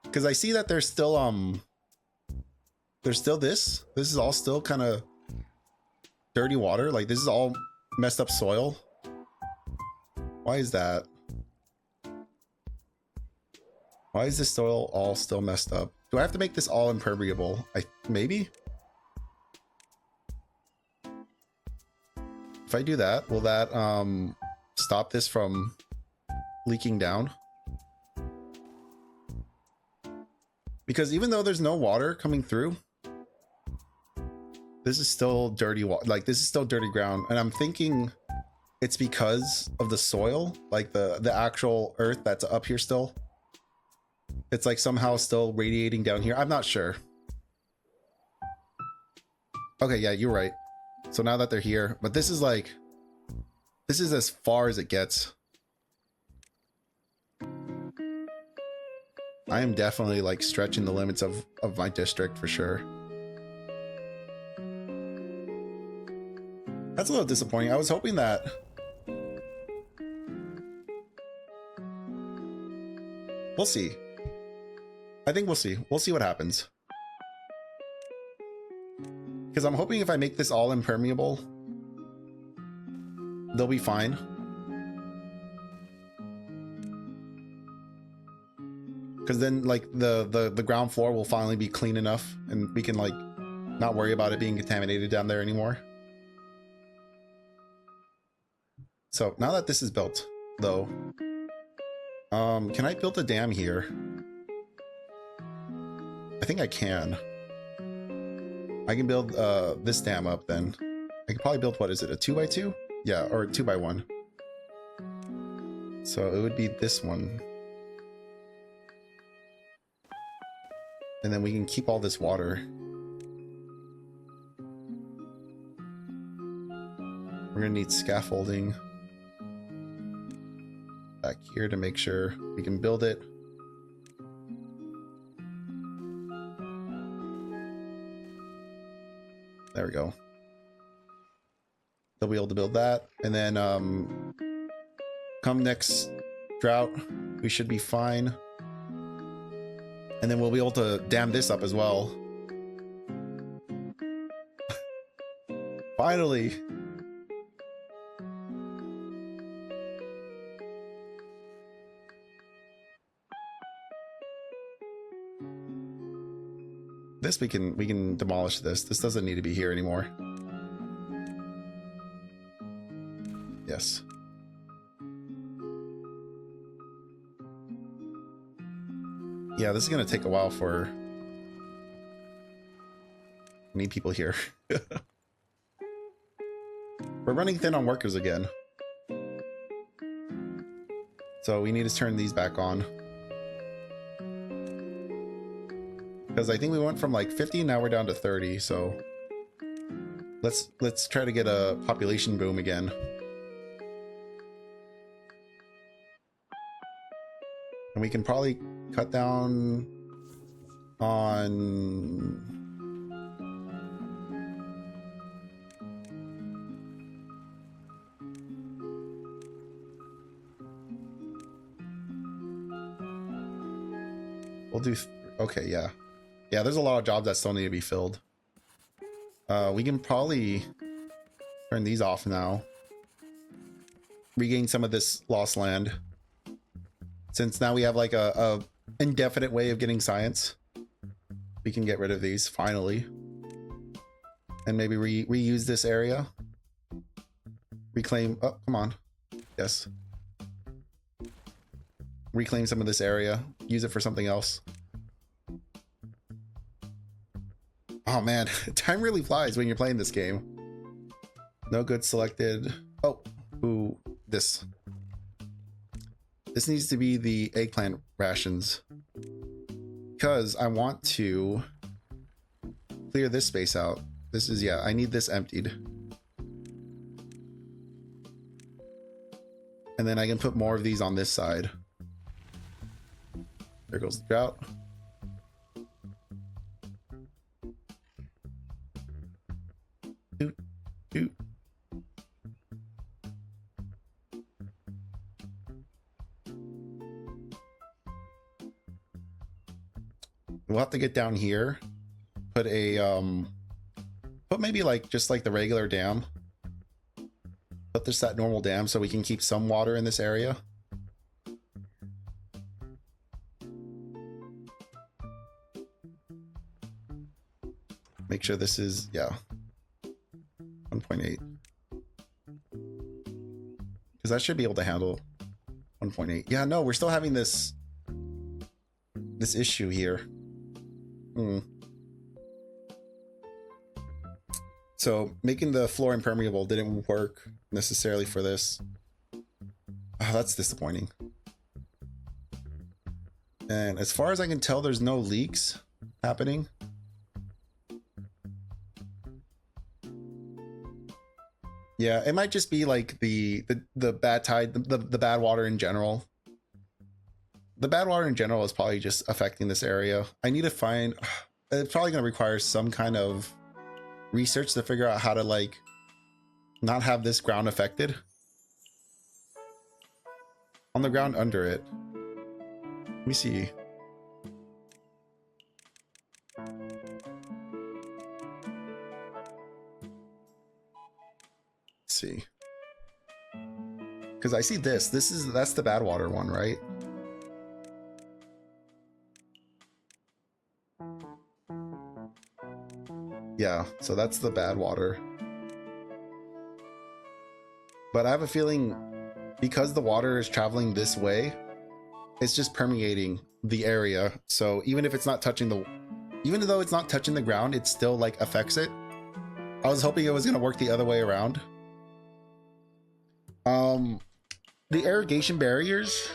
Because I see that there's still this. This is all still kind of dirty water. Like this is all messed up soil. Why is that? Why is this soil all still messed up? Do I have to make this all impermeable? Maybe? If I do that, will that stop this from leaking down? Because even though there's no water coming through, this is still dirty water. Like this is still dirty ground, and I'm thinking it's because of the soil, like the actual earth that's up here still. It's like somehow still radiating down here. I'm not sure. Okay, yeah, you're right. So now that they're here, but this is as far as it gets. I am definitely like stretching the limits of my district for sure. That's a little disappointing. I was hoping that we'll see. I think we'll see. We'll see what happens. Because I'm hoping if I make this all impermeable, they'll be fine. Because then like the ground floor will finally be clean enough and we can like not worry about it being contaminated down there anymore. So now that this is built though, can I build a dam here? I think I can. I can build this dam up then. I could probably build, what is it, a 2x2? Yeah, or a 2x1. So it would be this one. And then we can keep all this water. We're gonna need scaffolding back here to make sure we can build it. There we go. They'll be able to build that. And then come next drought, we should be fine. And then we'll be able to dam this up as well. Finally. This we can demolish this. This doesn't need to be here anymore. Yes. Yeah, this is gonna take a while for... I need people here. We're running thin on workers again. So we need to turn these back on. Because I think we went from like 50, now we're down to 30, so... Let's try to get a population boom again. And we can probably cut down on... We'll do... Okay, yeah. Yeah, there's a lot of jobs that still need to be filled. We can probably turn these off now. Regain some of this lost land. Since now we have like a indefinite way of getting science. We can get rid of these, finally. And maybe reuse this area. Reclaim... Oh, come on. Yes. Reclaim some of this area. Use it for something else. Oh man, time really flies when you're playing this game. No good selected. Oh, ooh, this. This needs to be the eggplant rations. Because I want to clear this space out. This is, yeah, I need this emptied. And then I can put more of these on this side. There goes the drought. Doot. We'll have to get down here, put a put maybe like just like the regular dam, put this that normal dam so we can keep some water in this area. Make sure this is, yeah, 1.8, because that should be able to handle 1.8. Yeah, no, we're still having this issue here. So making the floor impermeable didn't work necessarily for this. Oh, that's disappointing. And as far as I can tell, there's no leaks happening. Yeah, it might just be like the bad tide, the bad water in general. The bad water in general is probably just affecting this area. I need to find... It's probably going to require some kind of research to figure out how to, like, not have this ground affected. On the ground under it. Let me see. Let's see. Because I see this. That's the bad water one, right? Yeah, so that's the bad water. But I have a feeling because the water is traveling this way, it's just permeating the area. So even if it's not touching even though it's not touching the ground, it still like affects it. I was hoping it was going to work the other way around. The irrigation barriers,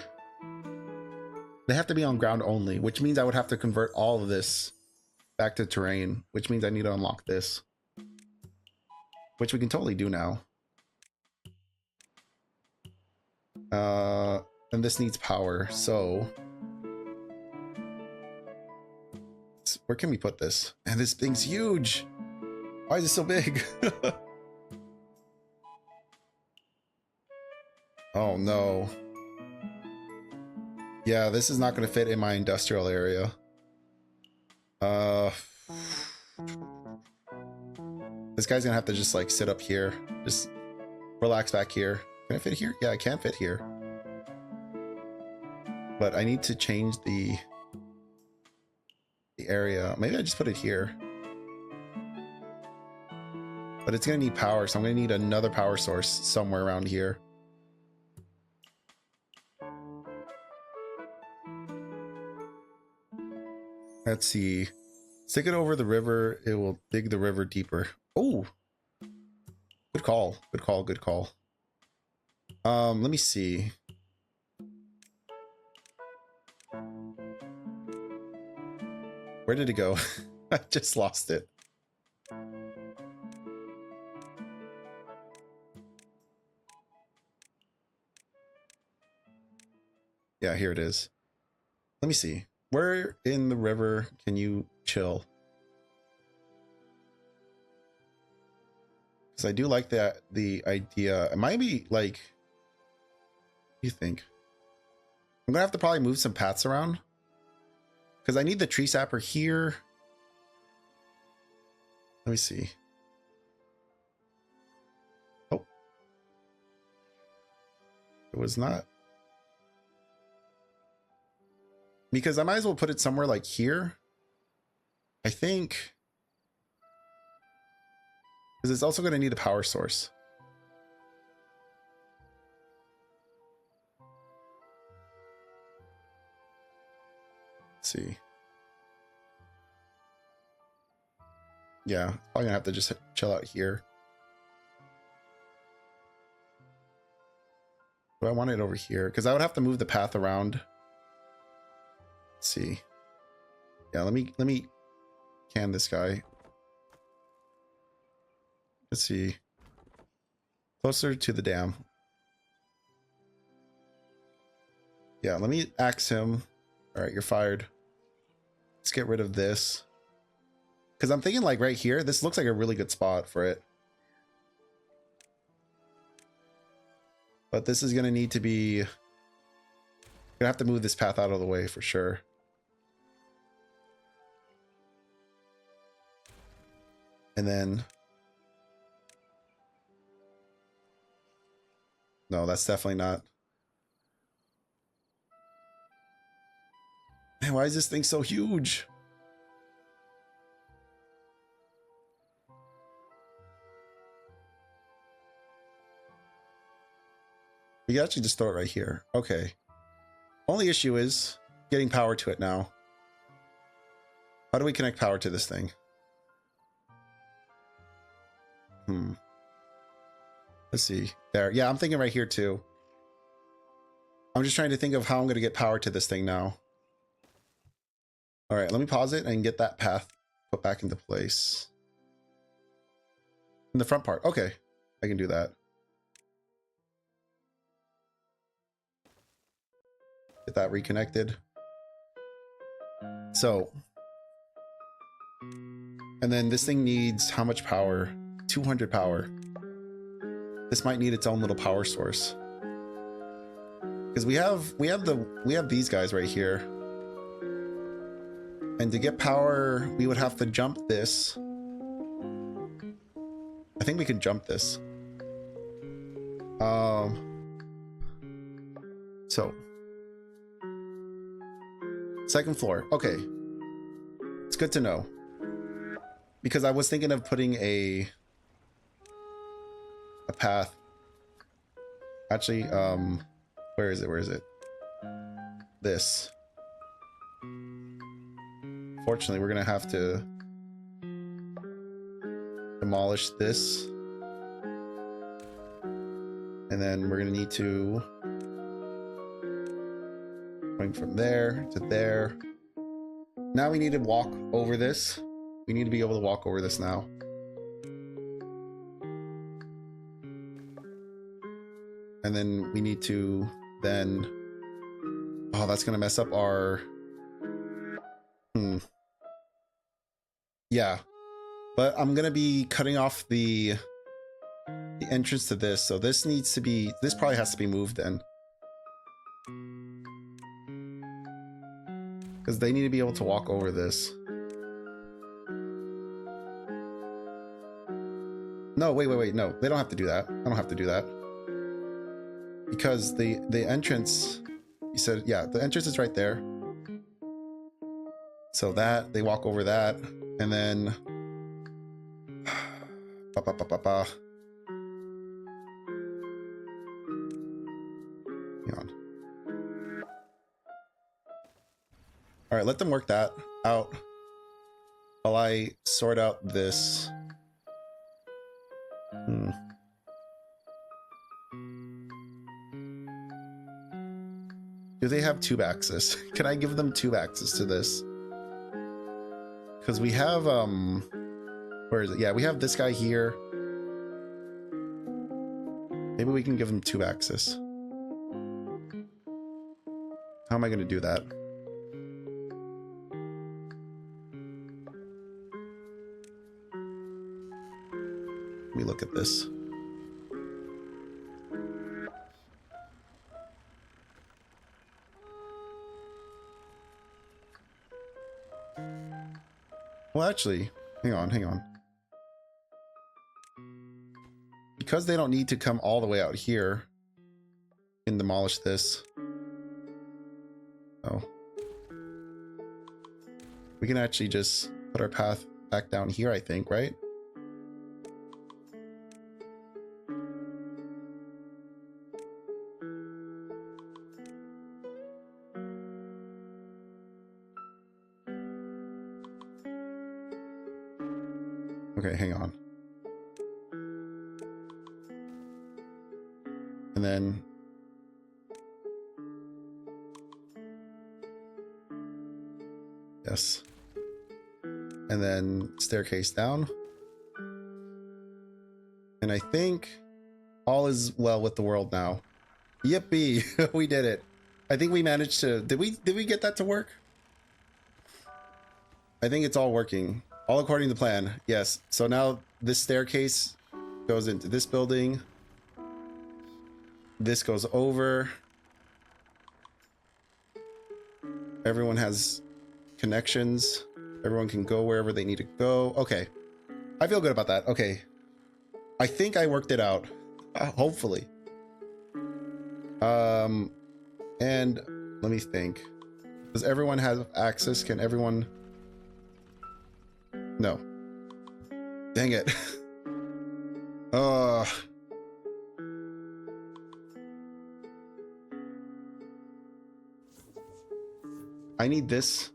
they have to be on ground only, which means I would have to convert all of this back to terrain, which means I need to unlock this, which we can totally do now. And this needs power, so where can we put this? And this thing's huge. Why is it so big? Oh no. Yeah, this is not going to fit in my industrial area. This guy's gonna have to just like sit up here, just relax back here. Can I fit here? Yeah, I can fit here. But I need to change the area. Maybe I just put it here. But it's gonna need power, so I'm gonna need another power source somewhere around here. Let's see. Stick it over the river. It will dig the river deeper. Oh, good call. Good call. Good call. Let me see. Where did it go? I just lost it. Yeah, here it is. Let me see. Where in the river can you chill? Because I do like that, the idea. It might be like, what do you think? I'm gonna have to probably move some paths around because I need the tree sapper here. Let me see. Oh, it was not, because I might as well put it somewhere like here, I think, because it's also going to need a power source. Let's see. Yeah, probably gonna have to just chill out here. But I want it over here because I would have to move the path around. Let's see. Yeah, let me can this guy. Let's see. Closer to the dam. Yeah, let me axe him. All right, you're fired. Let's get rid of this. Because I'm thinking like right here, this looks like a really good spot for it. But this is going to need to be... Gonna have to move this path out of the way for sure. And then... No, that's definitely not... Man, why is this thing so huge? We can actually just throw it right here. Okay. Only issue is getting power to it now. How do we connect power to this thing? Let's see. There. Yeah, I'm thinking right here too. I'm just trying to think of how I'm going to get power to this thing now. All right, let me pause it and get that path put back into place. In the front part. Okay, I can do that. Get that reconnected. So, and then this thing needs how much power? 200 power. This might need its own little power source. Because we have these guys right here. And to get power, we would have to jump this. I think we can jump this. So second floor. Okay. It's good to know. Because I was thinking of putting a path. Actually, where is it? Where is it? This. Fortunately, we're gonna have to demolish this. And then we're gonna need to going from there to there. Now we need to walk over this. We need to be able to walk over this now. And then we need to then... Oh, that's gonna mess up our... Yeah. But I'm gonna be cutting off the entrance to this. So this needs to be... This probably has to be moved then. Because they need to be able to walk over this. No, wait. No, they don't have to do that. I don't have to do that. Because the entrance... You said, yeah, the entrance is right there. So that, they walk over that. And then... Hang on. All right, let them work that out while I sort out this. Do they have tube access? Can I give them tube access to this? Because we have, where is it? Yeah, we have this guy here. Maybe we can give them tube access. How am I going to do that? Let me look at this. Well, actually, hang on. Because they don't need to come all the way out here and demolish this. Oh. We can actually just put our path back down here, I think, right? Okay, hang on. And then yes. And then staircase down. And I think all is well with the world now. Yippee! We did it. I think we managed to did we get that to work? I think it's all working. All according to plan. Yes. So now this staircase goes into this building. This goes over. Everyone has connections. Everyone can go wherever they need to go. Okay. I feel good about that. Okay. I think I worked it out. Hopefully. And let me think. Does everyone have access? Can everyone? No. Dang it. I need this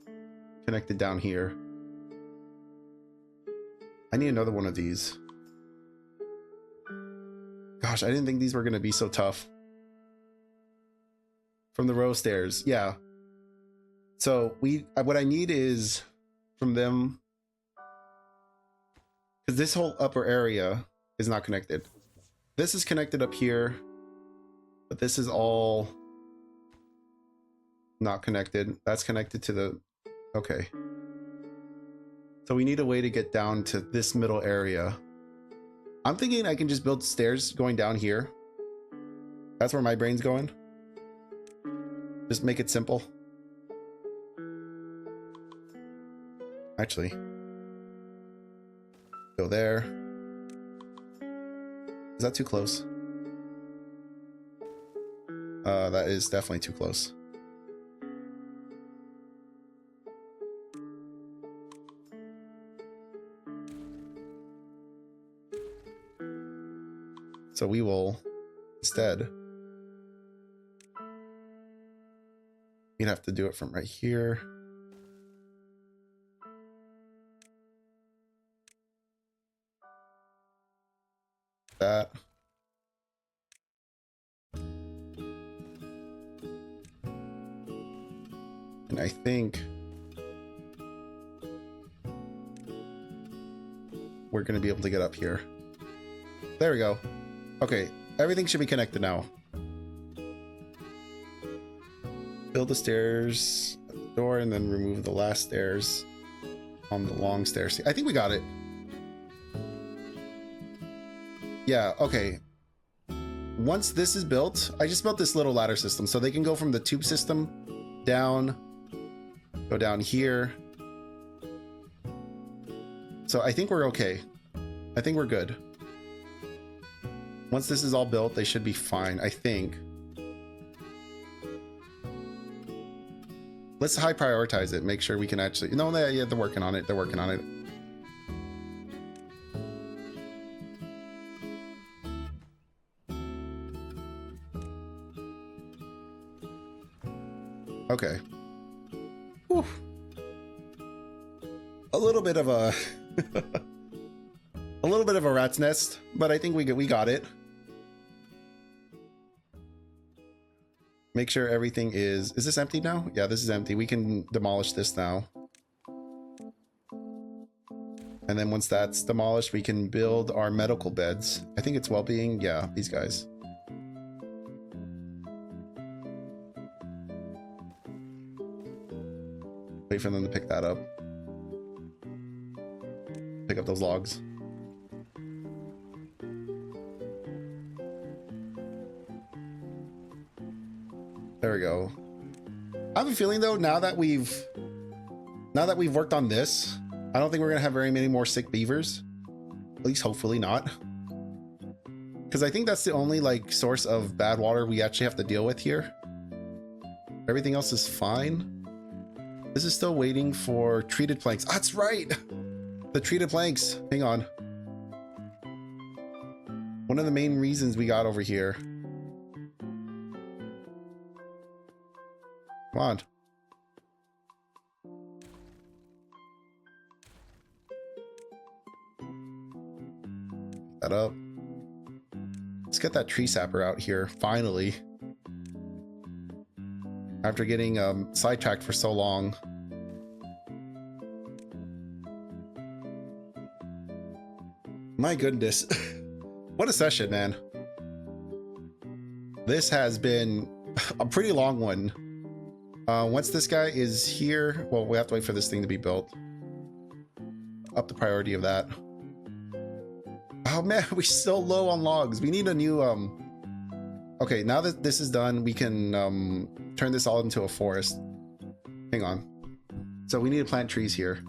connected down here. I need another one of these. Gosh, I didn't think these were going to be so tough. From the row stairs. Yeah. So what I need is from them, because this whole upper area is not connected. This is connected up here, but this is all not connected. That's connected to the, okay. So we need a way to get down to this middle area. I'm thinking I can just build stairs going down here. That's where my brain's going. Just make it simple. Actually, go there. Is that too close? That is definitely too close. So we will instead, you'd have to do it from right here. That. And I think we're going to be able to get up here. There we go. Okay, everything should be connected now. Build the stairs at the door and then remove the last stairs on the long stairs. I think we got it. Yeah, okay. Once this is built, I just built this little ladder system so they can go from the tube system down, go down here. So I think we're okay. I think we're good. Once this is all built, they should be fine, I think. Let's high prioritize it. Make sure we can actually... No, yeah, they're working on it. They're working on it. Okay. Whew. little bit of a a little bit of a rat's nest, but I think we got it. Make sure everything is this empty now? Yeah, this is empty. We can demolish this now. And then once that's demolished, we can build our medical beds. I think it's well-being. Yeah, these guys. Wait for them to pick that up. Pick up those logs. There we go. I have a feeling though, now that we've worked on this, I don't think we're gonna have very many more sick beavers. At least hopefully not. Because I think that's the only like source of bad water we actually have to deal with here. Everything else is fine. This is still waiting for treated planks. Oh, that's right! The treated planks. Hang on. One of the main reasons we got over here. Come on. That up. Let's get that tree sapper out here, finally. After getting sidetracked for so long. My goodness. What a session, man. This has been a pretty long one. Once this guy is here, well, we have to wait for this thing to be built. Up the priority of that. Oh man, we're still low on logs. We need a new okay, now that this is done, we can turn this all into a forest. Hang on. So we need to plant trees here.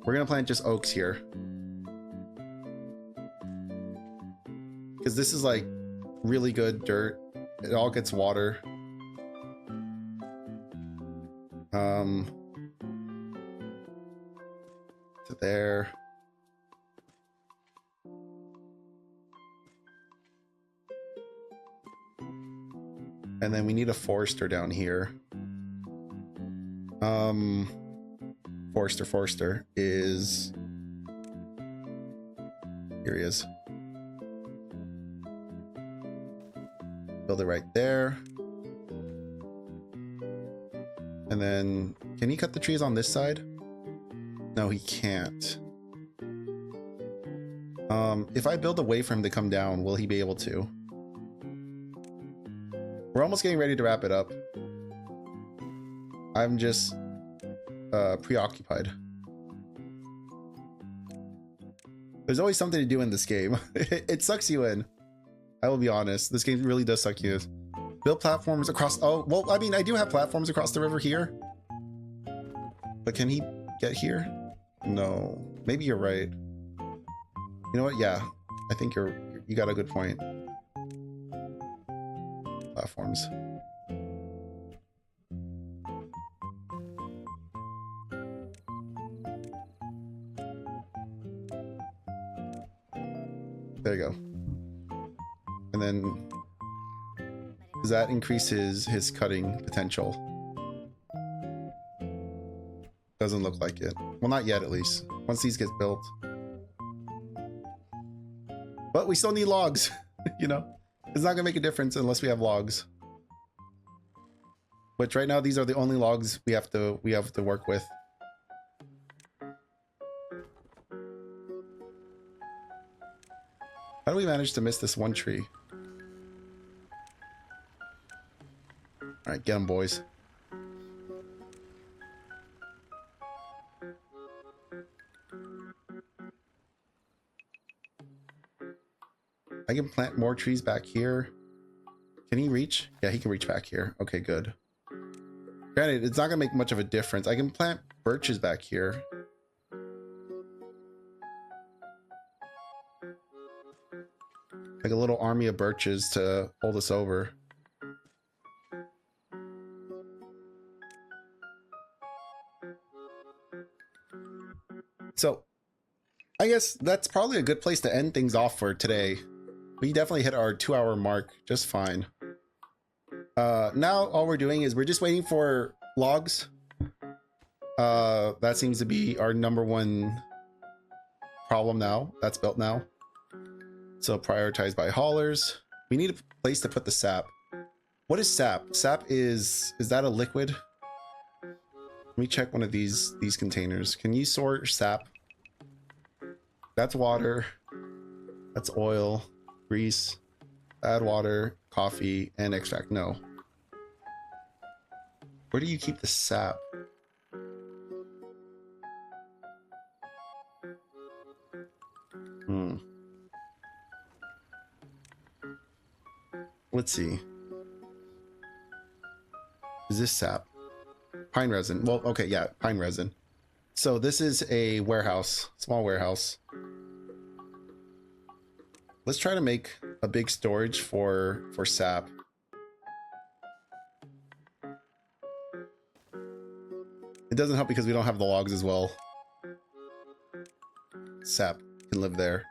We're gonna plant just oaks here. Because this is like really good dirt. It all gets water. To there. And then we need a forester down here. Forester is... Here he is. Build it right there. And then, can he cut the trees on this side? No, he can't. If I build a way for him to come down, will he be able to? We're almost getting ready to wrap it up. I'm just preoccupied. There's always something to do in this game. It sucks you in. I will be honest. This game really does suck you in. Build platforms across... Oh, well, I mean, I do have platforms across the river here. But can he get here? No. Maybe you're right. You know what? Yeah. I think you got a good point. Platforms. There you go. And then does that increase his cutting potential? Doesn't look like it. Well, not yet, at least. Once these get built. But we still need logs, you know? It's not gonna make a difference unless we have logs. Which right now these are the only logs we have to work with. How do we manage to miss this one tree? Alright, get them, boys. I can plant more trees back here. Can he reach? Yeah, he can reach back here. Okay, good. Granted, it's not gonna make much of a difference. I can plant birches back here. Like a little army of birches to hold us over. So, I guess that's probably a good place to end things off for today. We definitely hit our 2-hour mark just fine. Now all we're doing is we're just waiting for logs. That seems to be our number one problem now. That's built now. So prioritized by haulers. We need a place to put the sap. What is sap? Sap is that a liquid? Let me check one of these containers. Can you sort sap? That's water. That's oil, grease, add water, coffee, and extract. No. Where do you keep the sap? Let's see. Is this sap? Pine resin. Well, okay, yeah, pine resin. So this is a warehouse, small warehouse. Let's try to make a big storage for sap. It doesn't help because we don't have the logs as well. Sap can live there.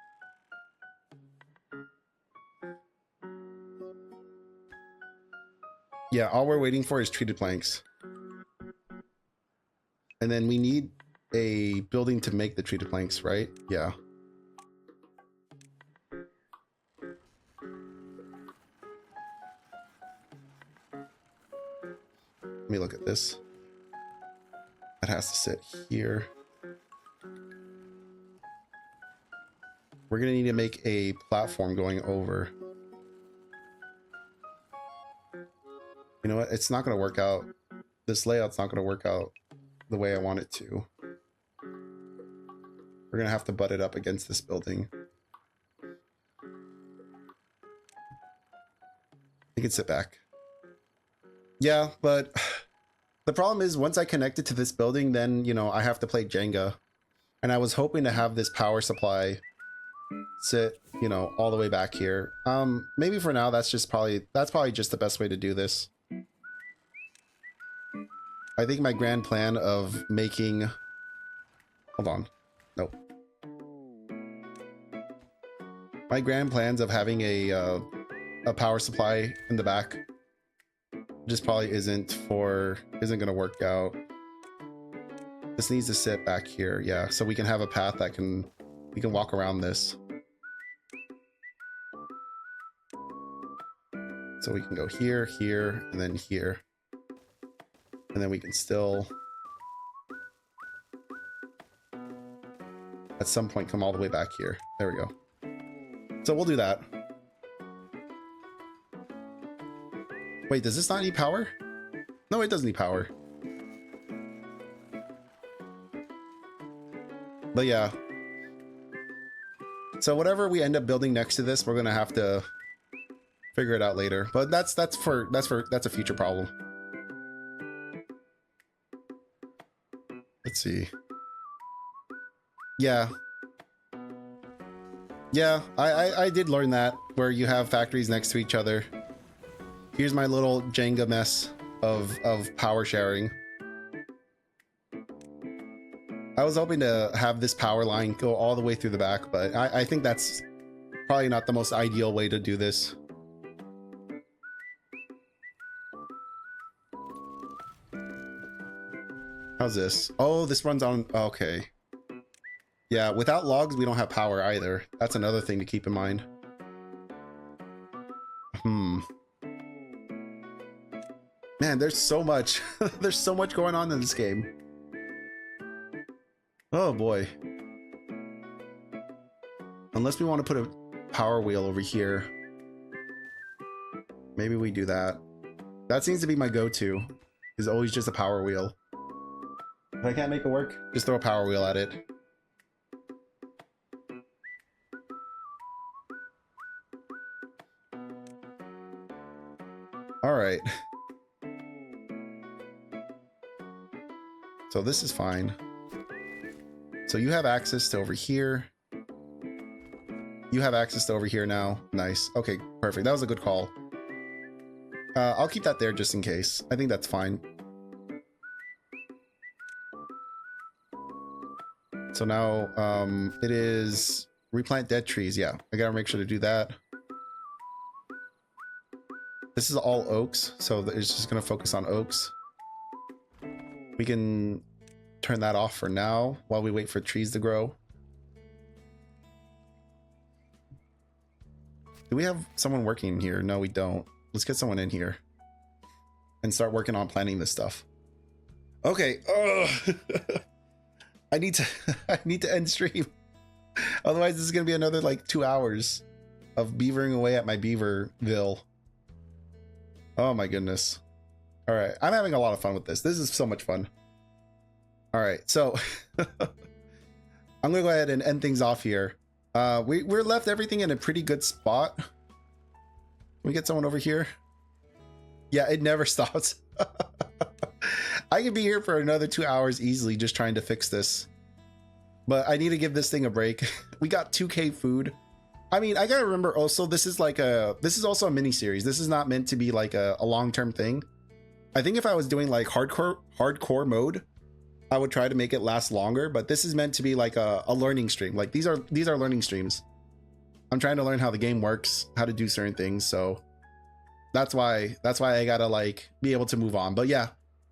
Yeah, all we're waiting for is treated planks. And then we need a building to make the treated planks, right? Yeah. Let me look at this. That has to sit here. We're gonna need to make a platform going over. You know what? It's not going to work out. This layout's not going to work out the way I want it to. We're going to have to butt it up against this building. You can sit back. Yeah, but the problem is once I connect it to this building, then, you know, I have to play Jenga. And I was hoping to have this power supply sit, you know, all the way back here. Maybe for now, that's probably just the best way to do this. I think my grand plan of making... Hold on. Nope. My grand plans of having a power supply in the back just probably isn't going to work out. This needs to sit back here, yeah, so we can have a path that we can walk around this. So we can go here, here, and then here. And then we can still, at some point, come all the way back here. There we go. So we'll do that. Wait, does this not need power? No, it doesn't need power. But yeah. So whatever we end up building next to this, we're gonna have to figure it out later. But that's a future problem. Let's see. Yeah. Yeah, I did learn that, where you have factories next to each other. Here's my little Jenga mess of power sharing. I was hoping to have this power line go all the way through the back, but I think that's probably not the most ideal way to do this. How's this? Oh, this runs on... Okay. Yeah, without logs, we don't have power either. That's another thing to keep in mind. Man, there's so much. There's so much going on in this game. Oh boy. Unless we want to put a power wheel over here. Maybe we do that. That seems to be my go-to. Is always just a power wheel. If I can't make it work, just throw a power wheel at it. All right. So this is fine. So you have access to over here. You have access to over here now. Nice. Okay, perfect. That was a good call. I'll keep that there just in case. I think that's fine. So now it is replant dead trees. Yeah, I gotta make sure to do that. This is all oaks, so it's just gonna focus on oaks. We can turn that off for now while we wait for trees to grow. Do we have someone working here? No, we don't. Let's get someone in here and start working on planting this stuff. Okay. I need to end stream. Otherwise, this is gonna be another like 2 hours of beavering away at my beaverville. Oh my goodness. All right, I'm having a lot of fun with this. This is so much fun. All right, so I'm gonna go ahead and end things off here. We're left everything in a pretty good spot. Can we get someone over here? Yeah, it never stops. I could be here for another 2 hours easily just trying to fix this. But I need to give this thing a break. We got 2K food. I mean, I gotta remember also, this is also a mini series. This is not meant to be like a long-term thing. I think if I was doing like hardcore mode, I would try to make it last longer, but this is meant to be like a learning stream. Like these are learning streams. I'm trying to learn how the game works, how to do certain things. So that's why I gotta like be able to move on. But yeah,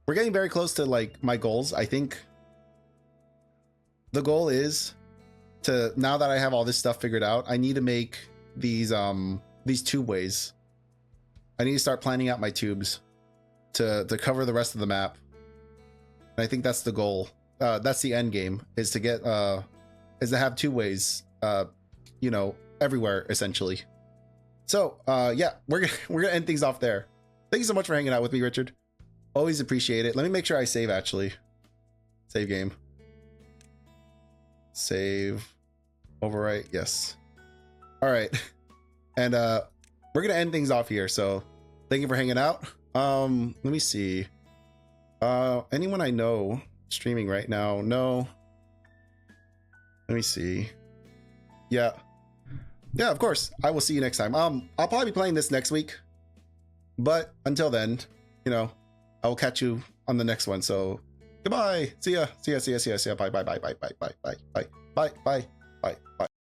we're getting very close to like my goals. I think the goal is to, now that I have all this stuff figured out, I need to make these tube ways. I need to start planning out my tubes to cover the rest of the map. And I think that's the goal. That's the end game, is to get is to have 2 ways, you know, everywhere essentially. So yeah, we're gonna end things off there. Thank you so much for hanging out with me, Richard. Always appreciate it. Let me make sure I save actually. Save game. Save. Overwrite. Yes. All right. And we're gonna end things off here. So thank you for hanging out. Let me see. Anyone I know streaming right now? No. Let me see. Yeah, of course. I will see you next time. I'll probably be playing this next week, but until then, you know, I will catch you on the next one. So goodbye. See ya. Bye.